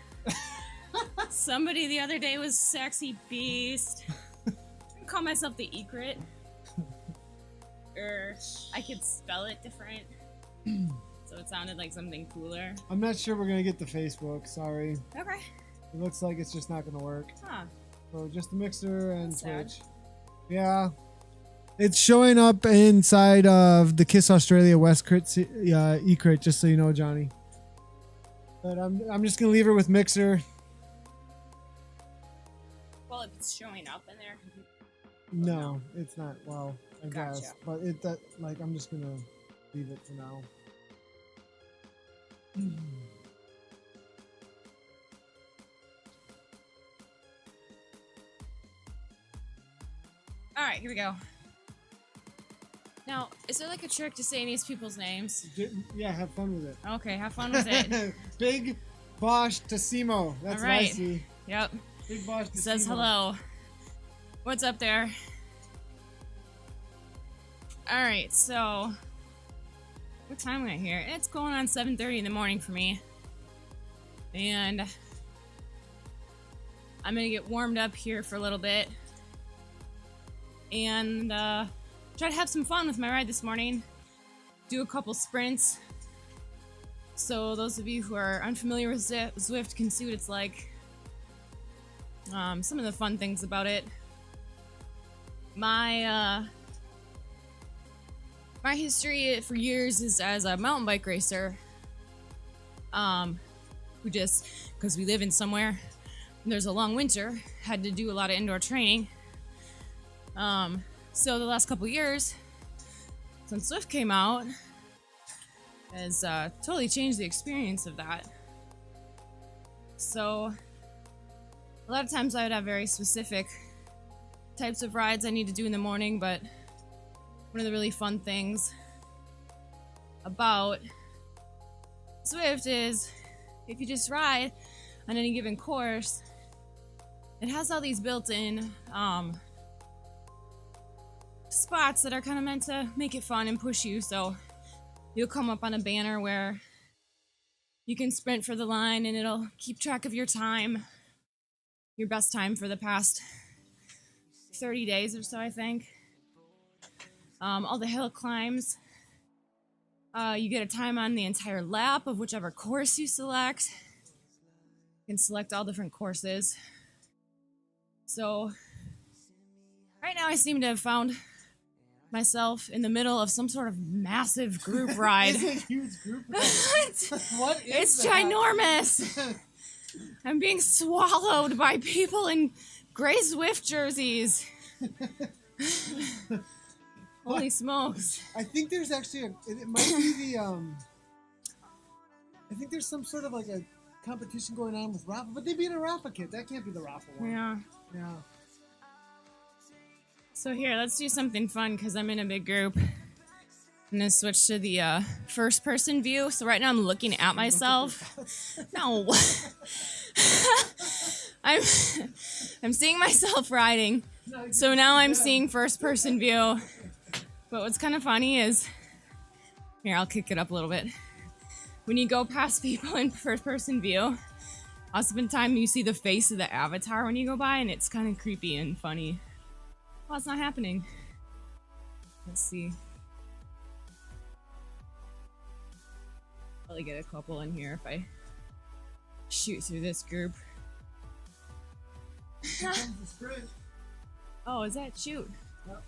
Speaker 4: Somebody the other day was Sexy Beast. I call myself the eCrit. Or I could spell it different. So it sounded like something cooler.
Speaker 5: I'm not sure we're gonna get to Facebook. Sorry.
Speaker 4: Okay.
Speaker 5: It looks like it's just not gonna work.
Speaker 4: Huh.
Speaker 5: So just the Mixer and
Speaker 4: That's sad.
Speaker 5: Twitch. Yeah. It's showing up inside of the Kiss Australia West Crit eCrit, just so you know, Johnny. But I'm just gonna leave her with Mixer.
Speaker 4: Well, if it's showing up in there.
Speaker 5: No, it's not. Well, I
Speaker 4: Gotcha.
Speaker 5: guess, but I'm just gonna leave it for now.
Speaker 4: All right, here we go. Now, is there like a trick to saying these people's names?
Speaker 5: Yeah, have fun with it.
Speaker 4: Okay, have fun with it.
Speaker 5: Big Bosch Tassimo. That's
Speaker 4: All
Speaker 5: what I
Speaker 4: right.
Speaker 5: see.
Speaker 4: Yep.
Speaker 5: Big Bosch Tassimo.
Speaker 4: Says hello. What's up there? All right, so what time am I here? It's going on 7:30 in the morning for me, and I'm gonna get warmed up here for a little bit and try to have some fun with my ride this morning. Do a couple sprints, so those of you who are unfamiliar with Zwift can see what it's like. Some of the fun things about it. My history for years is as a mountain bike racer. Who just, because we live in somewhere, there's a long winter, had to do a lot of indoor training. So the last couple years, since Zwift came out, has totally changed the experience of that. So a lot of times I would have very specific types of rides I need to do in the morning, but one of the really fun things about Zwift is if you just ride on any given course, it has all these built-in spots that are kind of meant to make it fun and push you. So you'll come up on a banner where you can sprint for the line and it'll keep track of your time, your best time for the past 30 days or so, I think. All the hill climbs. You get a time on the entire lap of whichever course you select. You can select all different courses. So right now I seem to have found myself in the middle of some sort of massive group ride.
Speaker 5: It's a huge group ride. What is
Speaker 4: It's
Speaker 5: that?
Speaker 4: ginormous. I'm being swallowed by people in gray Zwift jerseys. Holy smokes.
Speaker 5: I think there's actually it might be the I think there's some sort of like a competition going on with Rafa, but they beat a Rafa kit. That can't be the Rafa one.
Speaker 4: Yeah.
Speaker 5: Yeah.
Speaker 4: So here, let's do something fun because I'm in a big group. I'm gonna switch to the first person view. So right now I'm looking at myself. No. I'm seeing myself riding. So now I'm seeing first person view. But what's kind of funny is, here, I'll kick it up a little bit. When you go past people in first person view, oftentimes you see the face of the avatar when you go by, and it's kind of creepy and funny. Well, it's not happening. Let's see. Probably get a couple in here if I shoot through this group. Oh, is that shoot?
Speaker 5: Yep.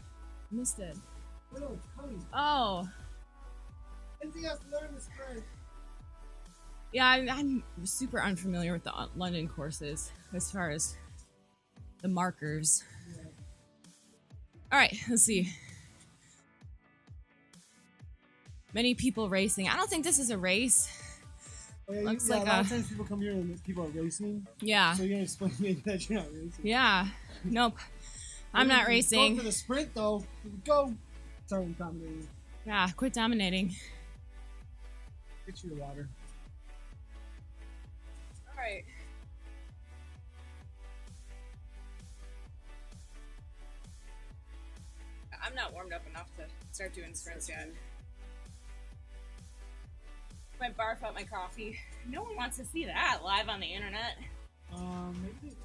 Speaker 4: Missed it.
Speaker 5: No, it's coming.
Speaker 4: Oh.
Speaker 5: Lindsay has to learn the sprint.
Speaker 4: Yeah, I'm super unfamiliar with the London courses as far as the markers.
Speaker 5: Yeah.
Speaker 4: All right, let's see. Many people racing. I don't think this is a race.
Speaker 5: Oh, yeah,
Speaker 4: Looks
Speaker 5: yeah,
Speaker 4: like
Speaker 5: a lot
Speaker 4: a-
Speaker 5: of times people come here and people are racing.
Speaker 4: Yeah.
Speaker 5: So you're gonna explain maybe that you're not racing.
Speaker 4: Yeah. Nope. I'm not
Speaker 5: Going
Speaker 4: racing.
Speaker 5: for the sprint though. Here we go. Sorry, I'm dominating.
Speaker 4: Yeah, quit dominating.
Speaker 5: Get you the water.
Speaker 4: All right. warmed up enough to start doing sprints yet. I barf out my coffee. No one wants to see that live on the internet.
Speaker 5: Maybe.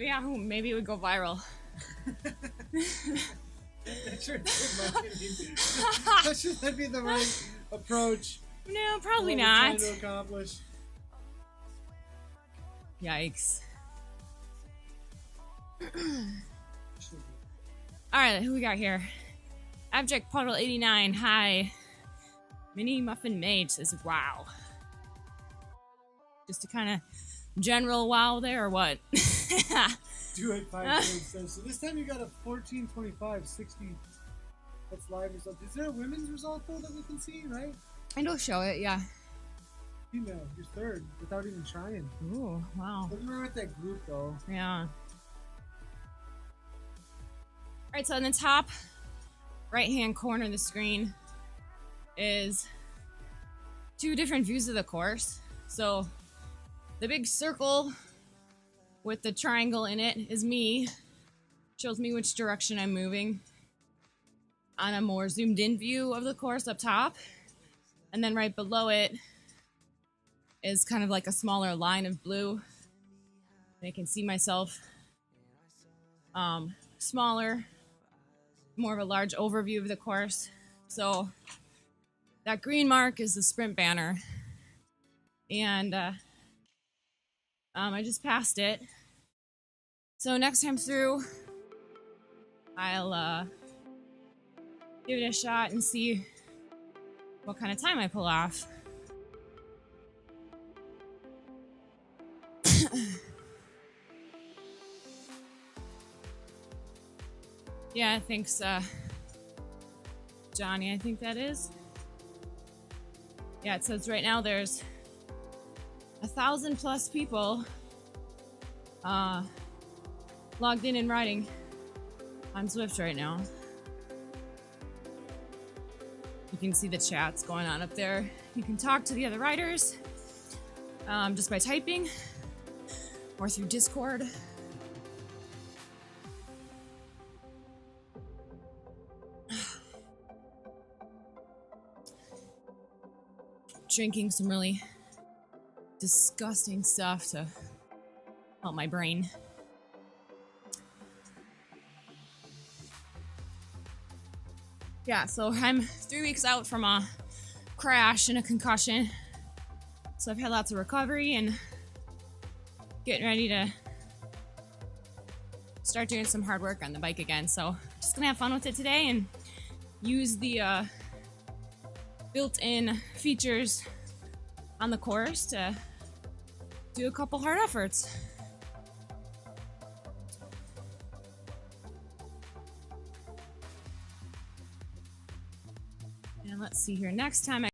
Speaker 4: Yeah, maybe it would go viral.
Speaker 5: That'd be the right approach.
Speaker 4: No, probably
Speaker 5: What we're
Speaker 4: not.
Speaker 5: trying to accomplish.
Speaker 4: Yikes. Alright, who we got here? Abject Puddle 89, hi. Mini Muffin Mage says, wow. Just a kind of general wow there, or what?
Speaker 5: Do it 5 cents. So this time you got a 14:25 60. That's live result. Is there a women's result though that we can see, right?
Speaker 4: It'll show it, yeah.
Speaker 5: Female, you're third without even trying.
Speaker 4: Ooh, wow.
Speaker 5: We're with that group though.
Speaker 4: Yeah. Alright, so in the top right-hand corner of the screen is 2 different views of the course. So the big circle with the triangle in it is me. Shows me which direction I'm moving. On a more zoomed in view of the course up top. And then right below it is kind of like a smaller line of blue. And I can see myself smaller, more of a large overview of the course. So that green mark is the sprint banner. And I just passed it. So next time through, I'll give it a shot and see what kind of time I pull off. Yeah, thanks, Johnny, I think that is. Yeah, it says right now there's 1,000+ people logged in and riding on Zwift right now. You can see the chats going on up there. You can talk to the other riders just by typing or through Discord. Drinking some really disgusting stuff to help my brain. Yeah, so I'm 3 weeks out from a crash and a concussion. So I've had lots of recovery and getting ready to start doing some hard work on the bike again. So just gonna have fun with it today and use the built-in features on the course to do a couple hard efforts. And let's see here. Next time